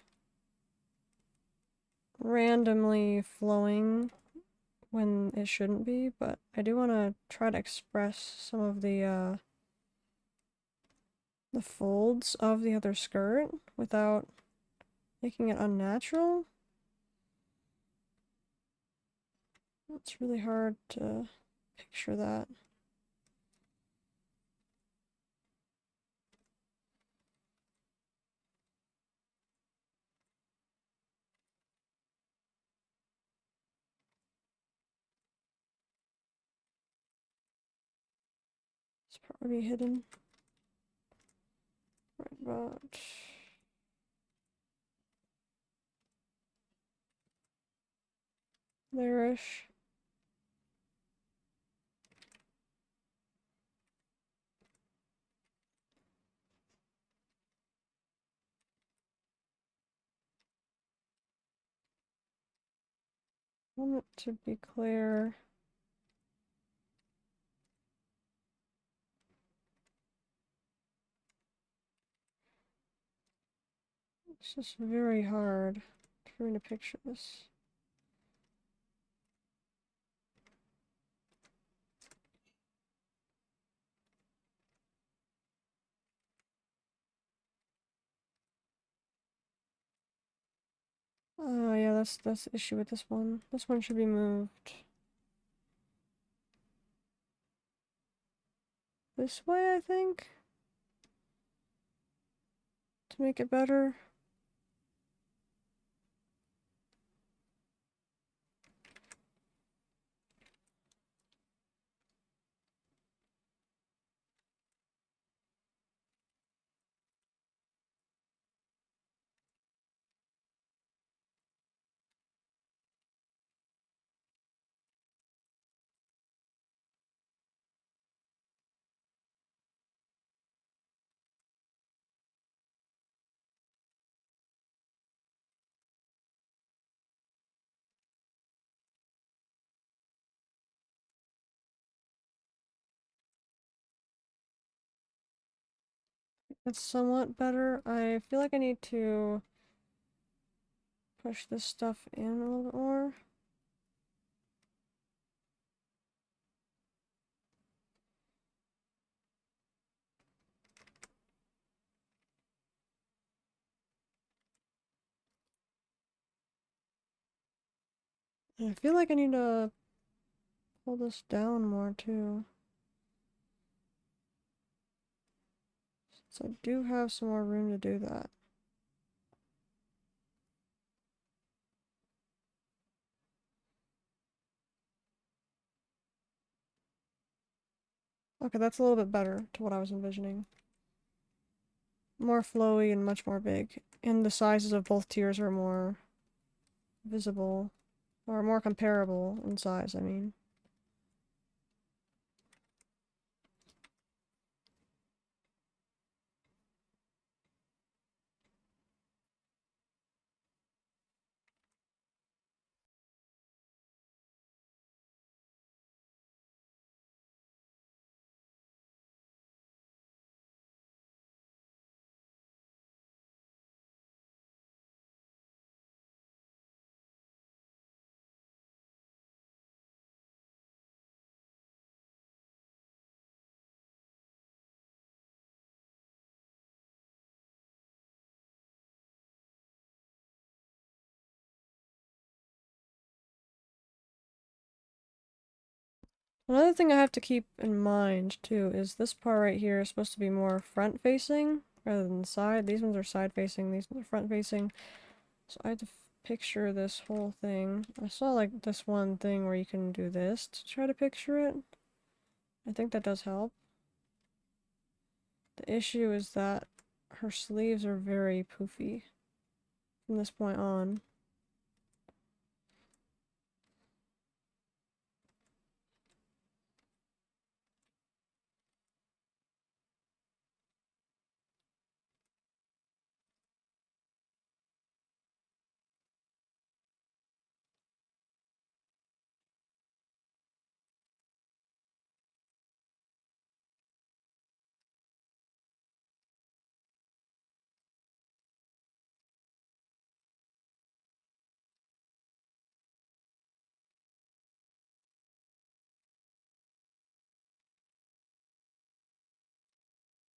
randomly flowing when it shouldn't be, but I do want to try to express some of the folds of the other skirt without making it unnatural. It's really hard to picture that. It's probably hidden right about there-ish. I want it to be clear. It's just very hard for me to picture this. Oh yeah, that's the issue with this one. This one should be moved this way, I think, to make it better. It's somewhat better. I feel like I need to push this stuff in a little bit more. And I feel like I need to pull this down more too. So I do have some more room to do that. Okay, that's a little bit better to what I was envisioning. More flowy and much more big. And the sizes of both tiers are more visible. Or more comparable in size, I mean. Another thing I have to keep in mind, too, is this part right here is supposed to be more front-facing rather than side. These ones are side-facing, these ones are front-facing. So I have to picture this whole thing. I saw, like, this one thing where you can do this to try to picture it. I think that does help. The issue is that her sleeves are very poofy from this point on.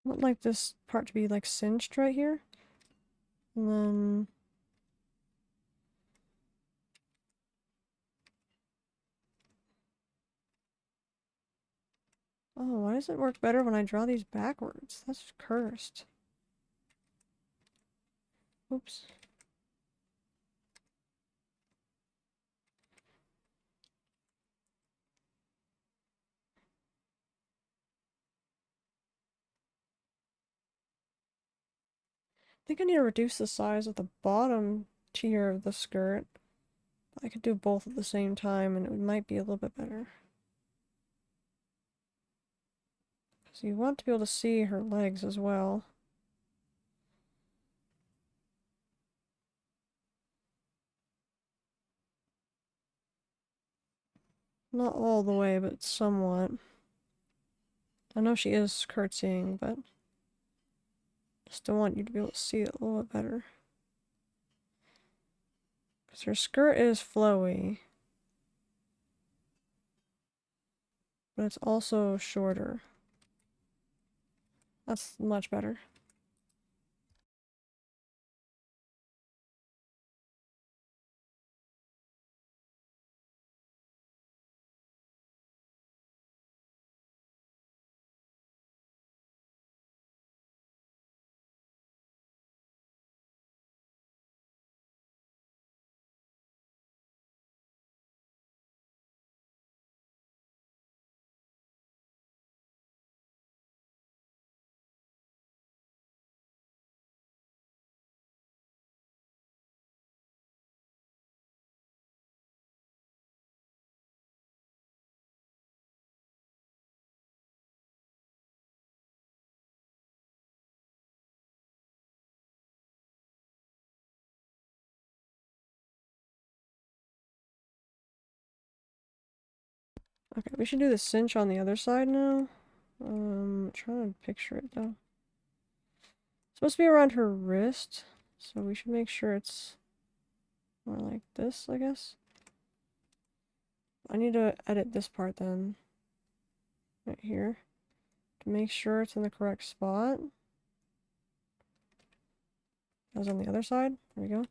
I want, like, this part to be, like, cinched right here. And then... Oh, why does it work better when I draw these backwards? That's cursed. Oops. I think I need to reduce the size of the bottom tier of the skirt. I could do both at the same time and it might be a little bit better. So you want to be able to see her legs as well. Not all the way, but somewhat. I know she is curtsying, but I still want you to be able to see it a little bit better. Because her skirt is flowy. But it's also shorter. That's much better. Okay, we should do the cinch on the other side now. Trying to picture it though. It's supposed to be around her wrist, so we should make sure it's more like this, I guess. I need to edit this part then. Right here. To make sure it's in the correct spot. As on the other side. There we go.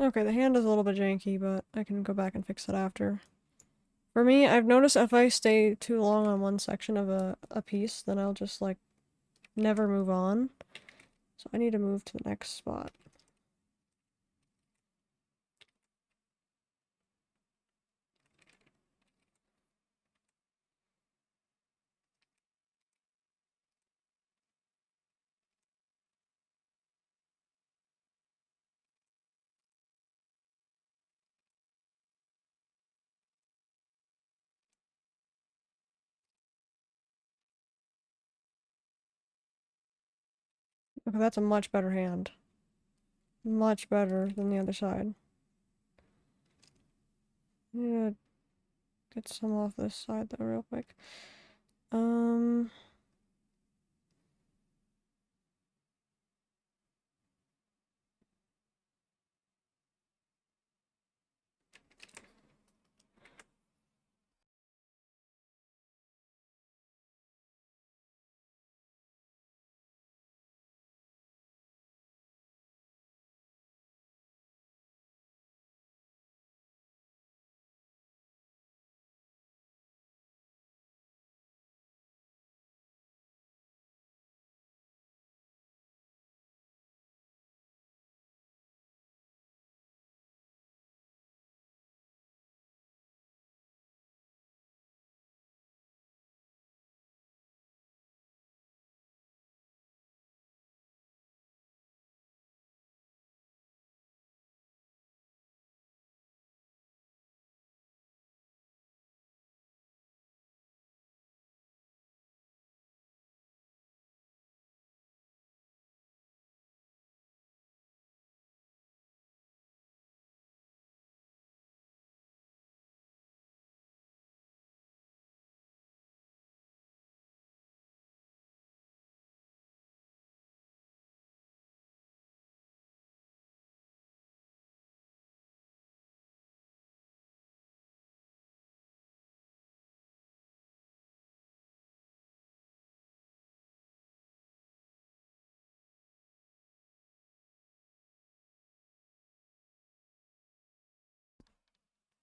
Okay, the hand is a little bit janky, but I can go back and fix it after. For me, I've noticed if I stay too long on one section of a piece, then I'll just, like, never move on. So I need to move to the next spot. Okay, that's a much better hand. Much better than the other side. Yeah, get some off this side though real quick.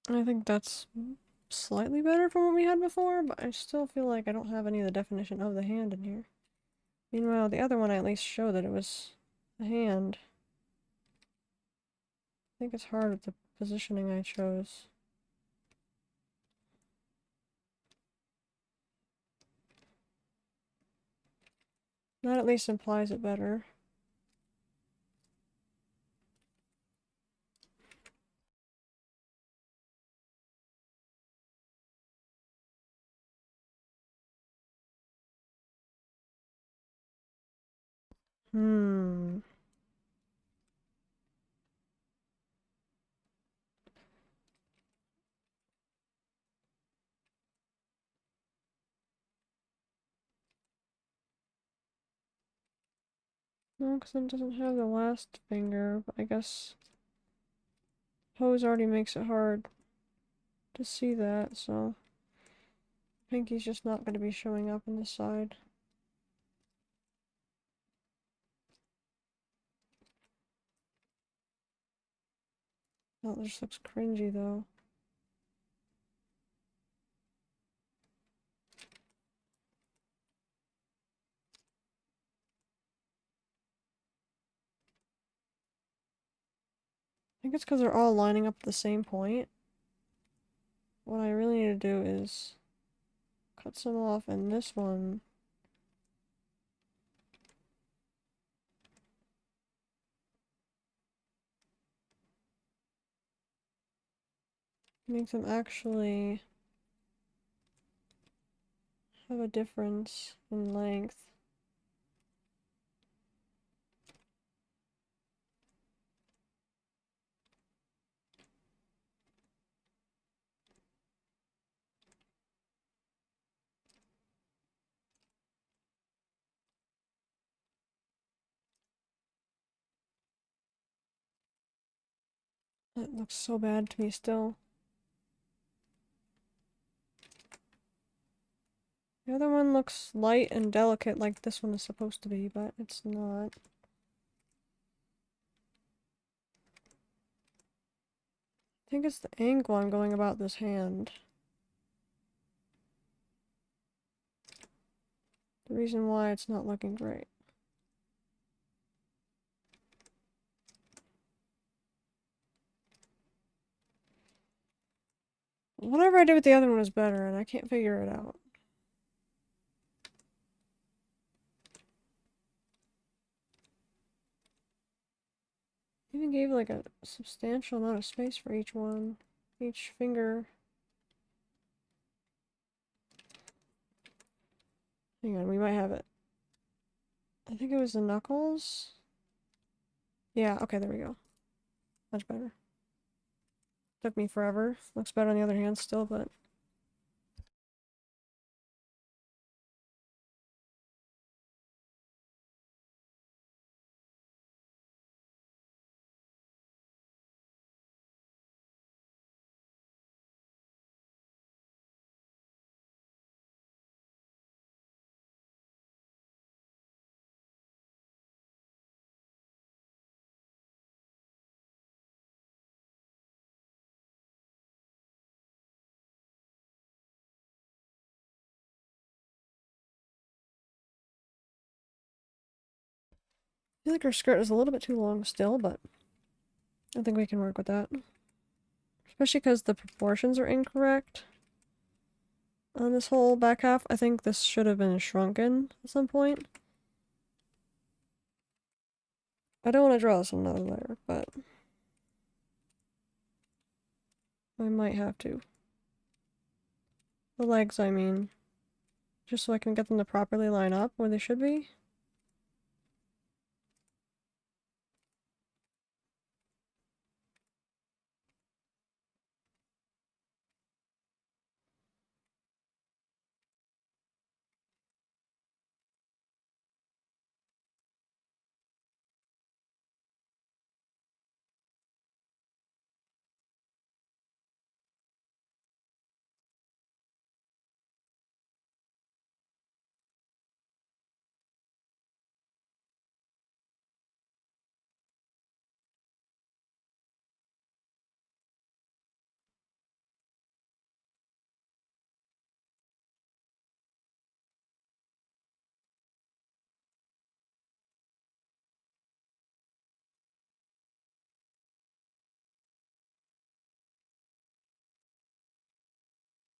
I think that's slightly better from what we had before, but I still feel like I don't have any of the definition of the hand in here. Meanwhile, the other one I at least showed that it was a hand. I think it's hard with the positioning I chose. That at least implies it better. Hmm. No, because it doesn't have the last finger, but I guess pose already makes it hard to see that, so pinky's just not going to be showing up on this side. That just looks cringy though. I think it's because they're all lining up at the same point. What I really need to do is cut some off, and this one make them actually have a difference in length. That looks so bad to me still. The other one looks light and delicate like this one is supposed to be, but it's not. I think it's the angle I'm going about this hand. The reason why it's not looking great. Whatever I did with the other one was better, and I can't figure it out. Even gave like a substantial amount of space for each one. Each finger. Hang on, we might have it. I think it was the knuckles. Yeah, okay, there we go. Much better. Took me forever. Looks better on the other hand still, but... I feel like her skirt is a little bit too long still, but... I think we can work with that. Especially because the proportions are incorrect. On this whole back half, I think this should have been shrunken at some point. I don't want to draw this on another layer, but... I might have to. The legs, I mean. Just so I can get them to properly line up where they should be.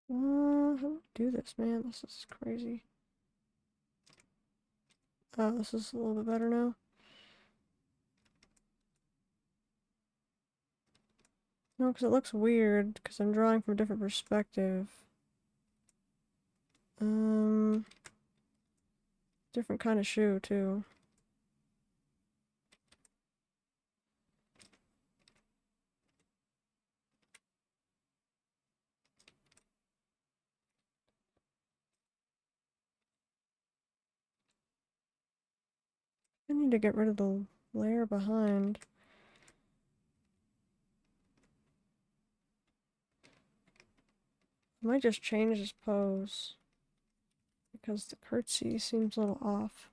How do I do this, man? This is crazy. Oh, this is a little bit better now. No, because it looks weird, because I'm drawing from a different perspective. Different kind of shoe, too. I need to get rid of the layer behind. I might just change this pose, because the curtsy seems a little off.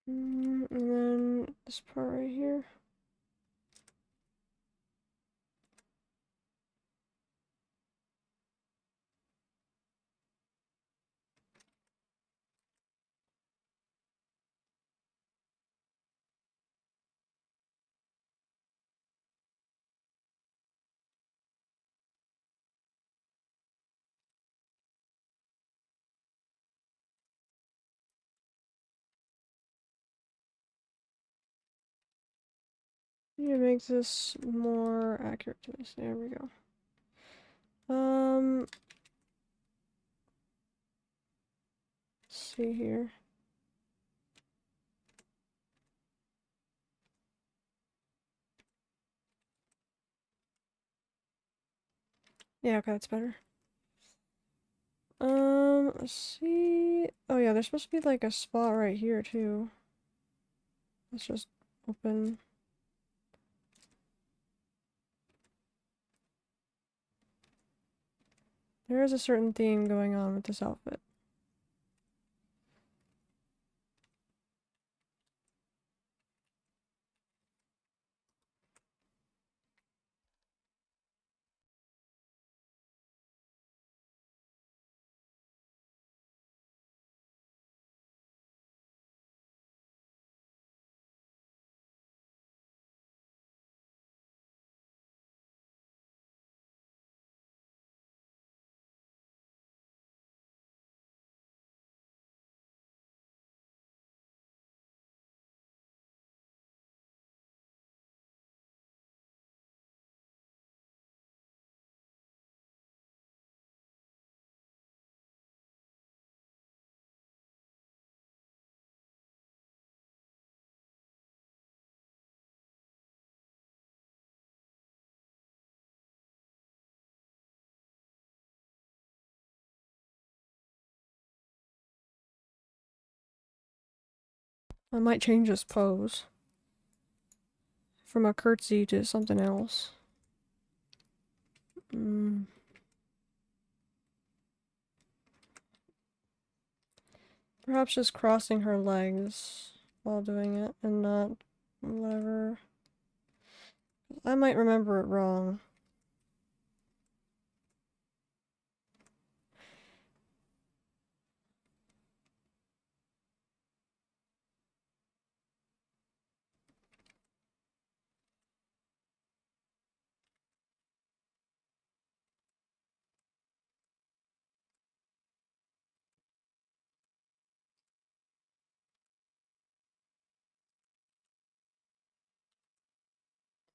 And then this part right here. Need to make this more accurate to this. There we go. Let's see here. Yeah, okay, that's better. Let's see. Oh yeah, there's supposed to be like a spot right here too. Let's just open. There is a certain theme going on with this outfit. I might change this pose from a curtsy to something else. Perhaps just crossing her legs while doing it and not whatever. I might remember it wrong.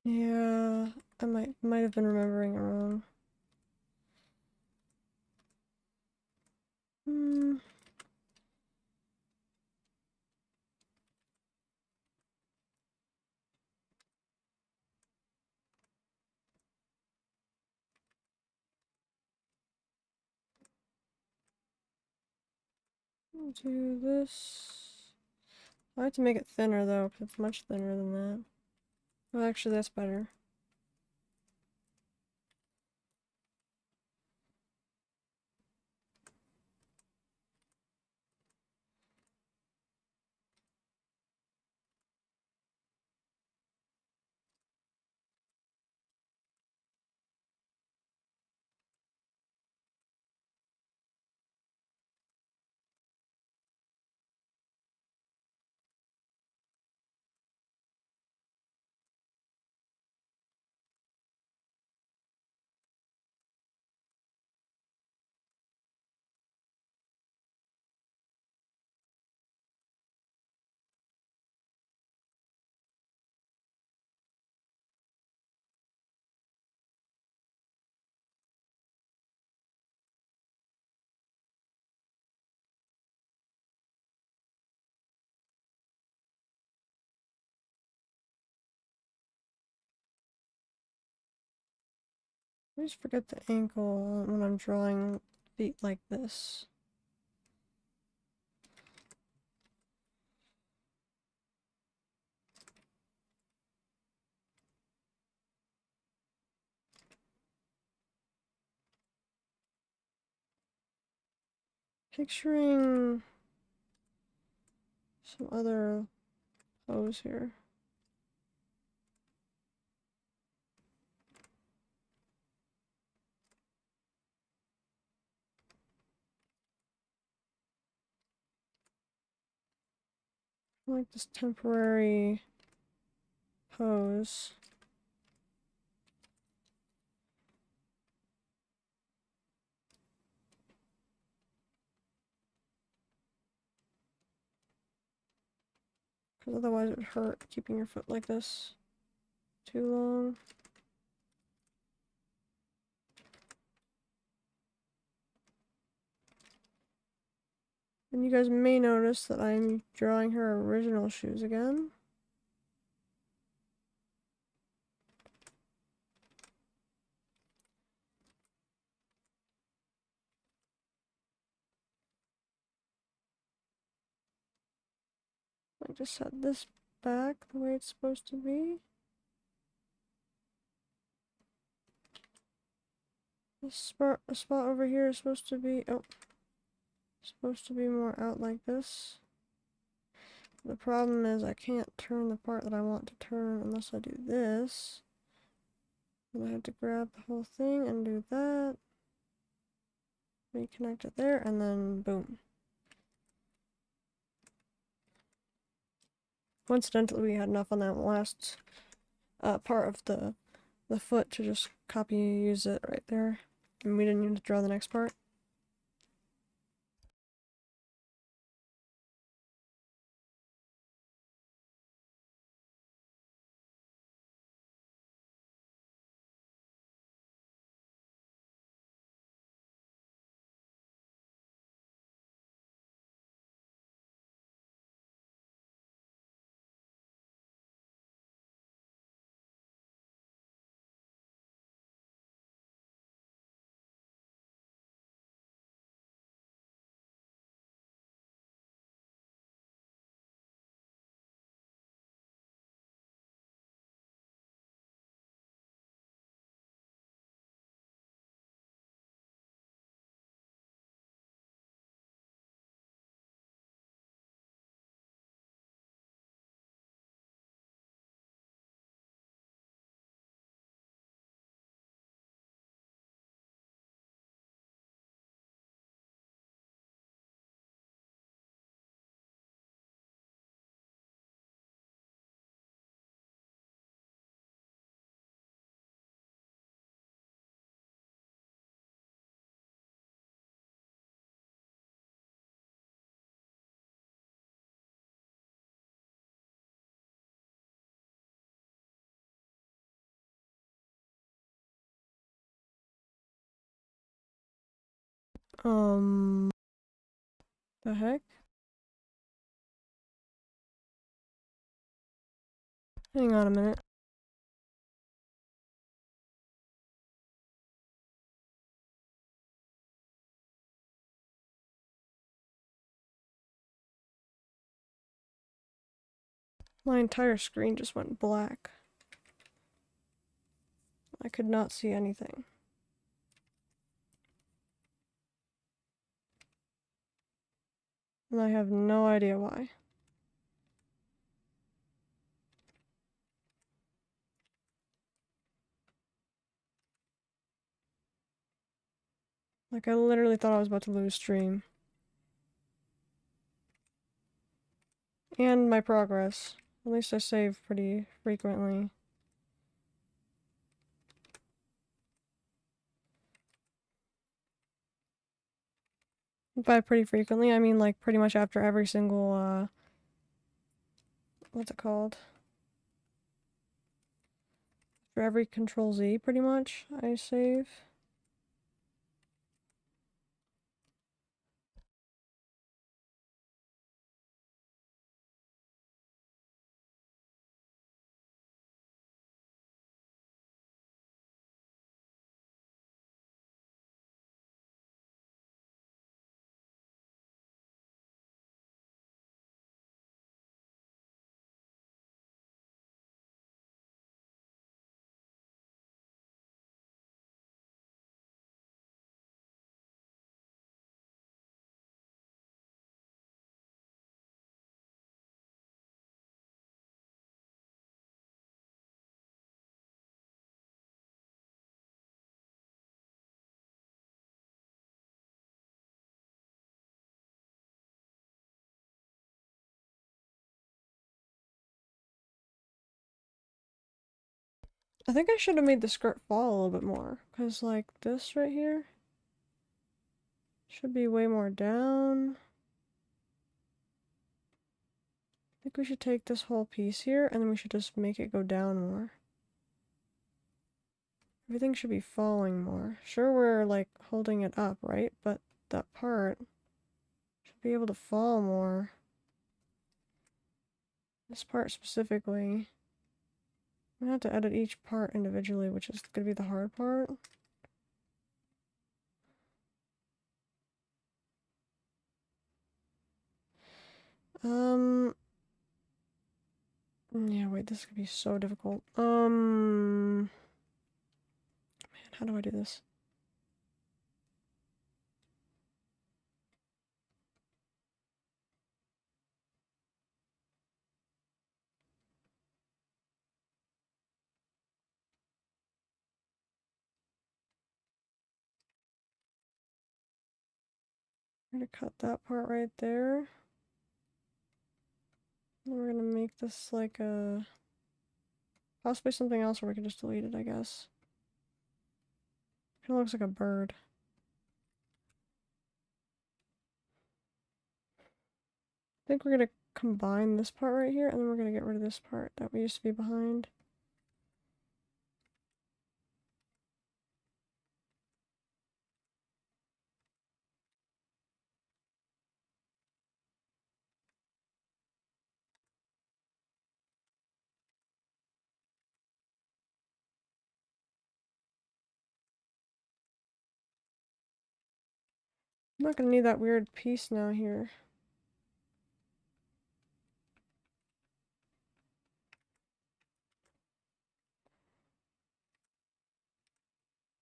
Yeah, I might have been remembering it wrong. Do this. I have to make it thinner though, because it's much thinner than that. Well, actually, that's better. I always forget the ankle when I'm drawing feet like this. Picturing some other pose here. Like this temporary pose. Because otherwise it would hurt keeping your foot like this too long. And you guys may notice that I'm drawing her original shoes again. I just set this back the way it's supposed to be. This spot over here is supposed to be, supposed to be more out like this. The problem is I can't turn the part that I want to turn unless I do this. And I have to grab the whole thing and do that. Reconnect it there, and then boom. Coincidentally, we had enough on that last part of the foot to just copy and use it right there. And we didn't need to draw the next part. The heck? Hang on a minute. My entire screen just went black. I could not see anything. And I have no idea why. Like, I literally thought I was about to lose stream. And my progress. At least I save pretty frequently. By pretty frequently, I mean like pretty much after every single, what's it called? For every Control Z, pretty much, I save. I think I should have made the skirt fall a little bit more, because like this right here should be way more down. I think we should take this whole piece here and then we should just make it go down more. Everything should be falling more. Sure, we're like holding it up, right? But that part should be able to fall more. This part specifically. I'm gonna have to edit each part individually, which is gonna be the hard part. Yeah, wait, this could be so difficult. Man, how do I do this? I'm gonna cut that part right there. And we're gonna make this like a... possibly something else, or we can just delete it, I guess. Kinda looks like a bird. I think we're gonna combine this part right here, and then we're gonna get rid of this part that we used to be behind. I'm not gonna need that weird piece now here.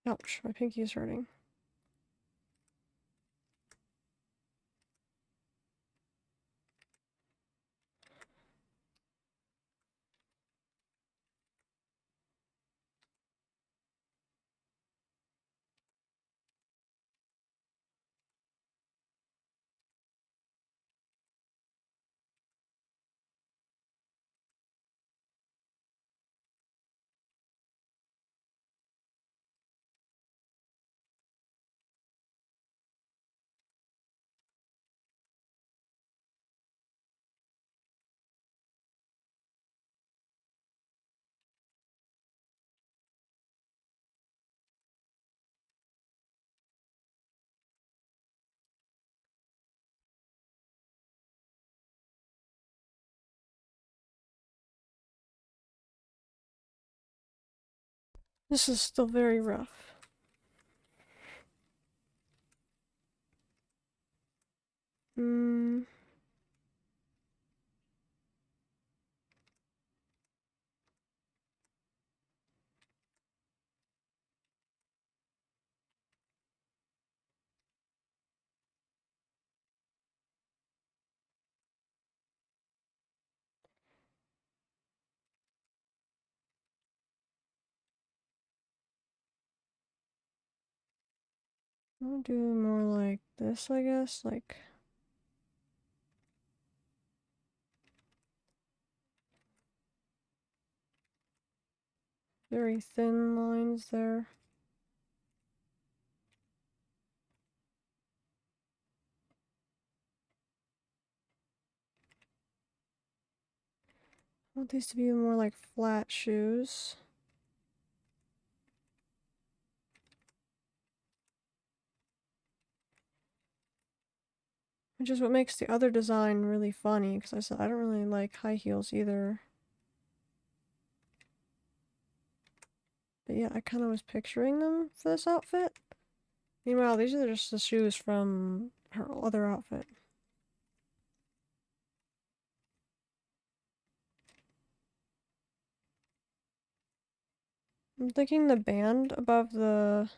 Ouch, my pinky is hurting. This is still very rough. Hmm. I'll do more like this, I guess, like... very thin lines there. I want these to be more like flat shoes. Which is what makes the other design really funny, because I said I don't really like high heels either. But yeah, I kind of was picturing them for this outfit. Meanwhile, these are just the shoes from her other outfit. I'm thinking the band above the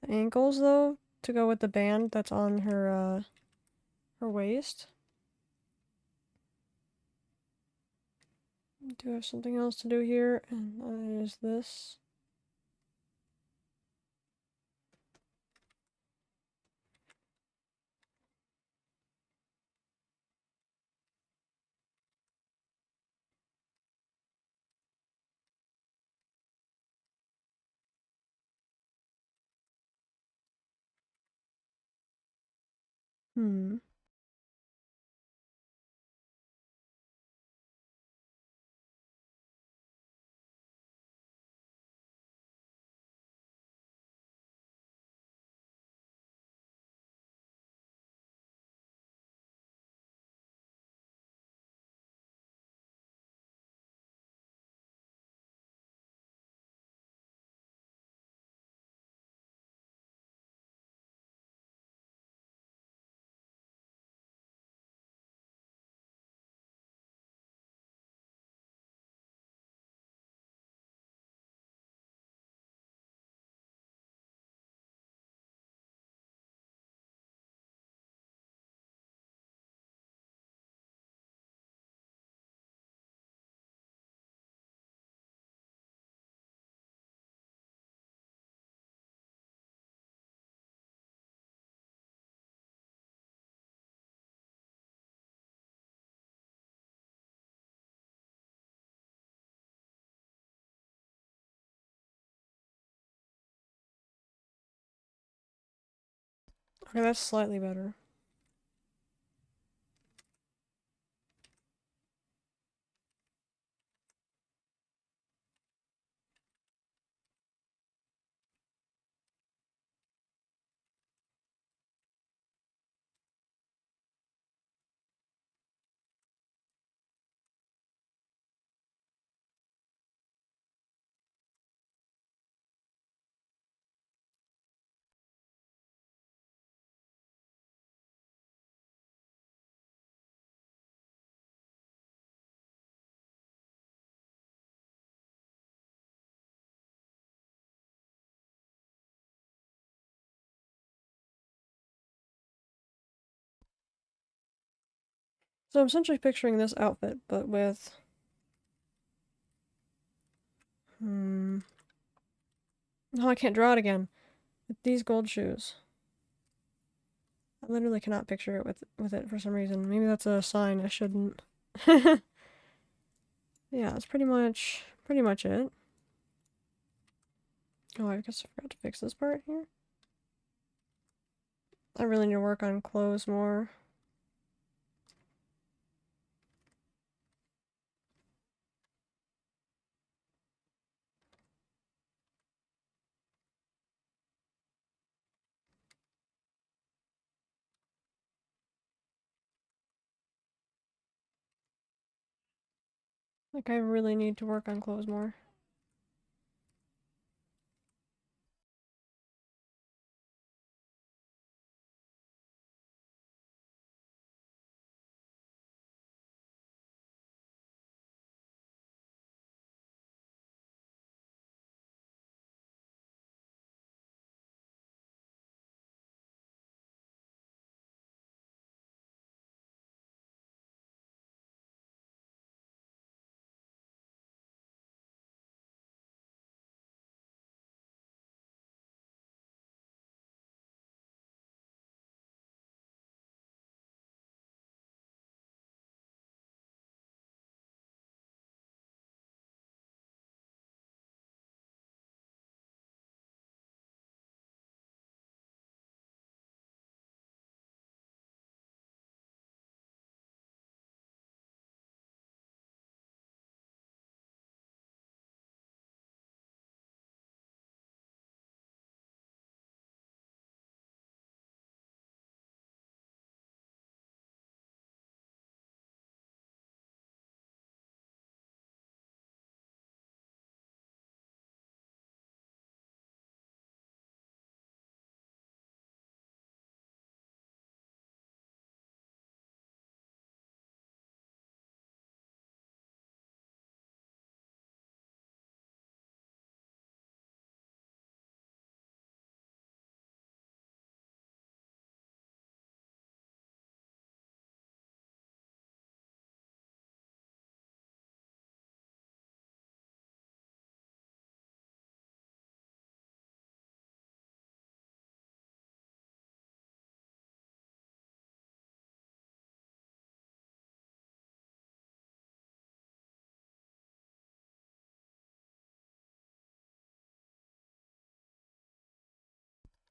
ankles, though, to go with the band that's on her waist. I do have something else to do here, and that is this. Hmm. Okay, that's slightly better. So I'm essentially picturing this outfit, but with... Hmm... No, I can't draw it again. With these gold shoes. I literally cannot picture it with it for some reason. Maybe that's a sign I shouldn't. Yeah, that's pretty much it. Oh, I guess I forgot to fix this part here. I really need to work on clothes more. Like, I really need to work on clothes more.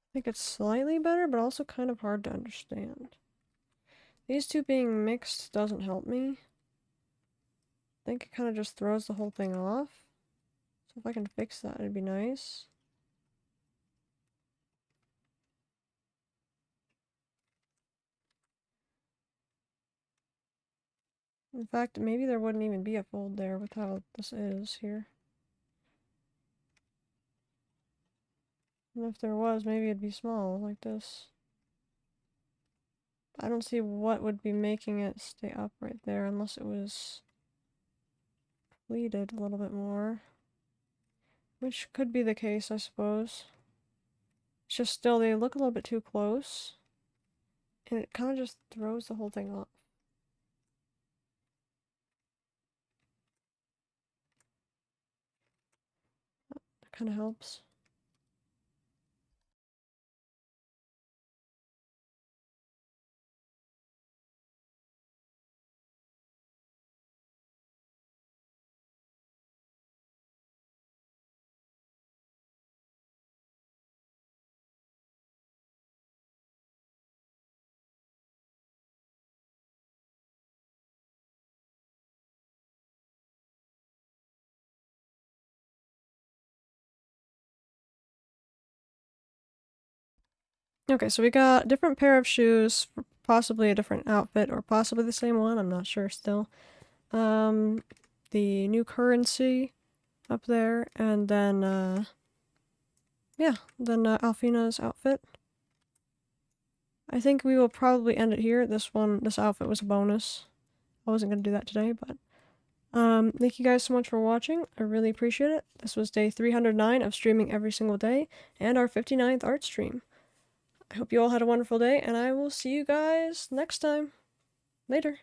I think it's slightly better, but also kind of hard to understand. These two being mixed doesn't help me. I think it kind of just throws the whole thing off. So if I can fix that, it'd be nice. In fact, maybe there wouldn't even be a fold there with how this is here. And if there was, maybe it'd be small, like this. I don't see what would be making it stay up right there unless it was pleated a little bit more. Which could be the case, I suppose. It's just still, they look a little bit too close. And it kind of just throws the whole thing off. That kind of helps. Okay, so we got a different pair of shoes, for possibly a different outfit, or possibly the same one, I'm not sure still. The new currency up there, and then, yeah, then Alfina's outfit. I think we will probably end it here. This outfit was a bonus. I wasn't going to do that today, but thank you guys so much for watching. I really appreciate it. This was day 309 of streaming every single day, and our 59th art stream. I hope you all had a wonderful day, and I will see you guys next time. Later.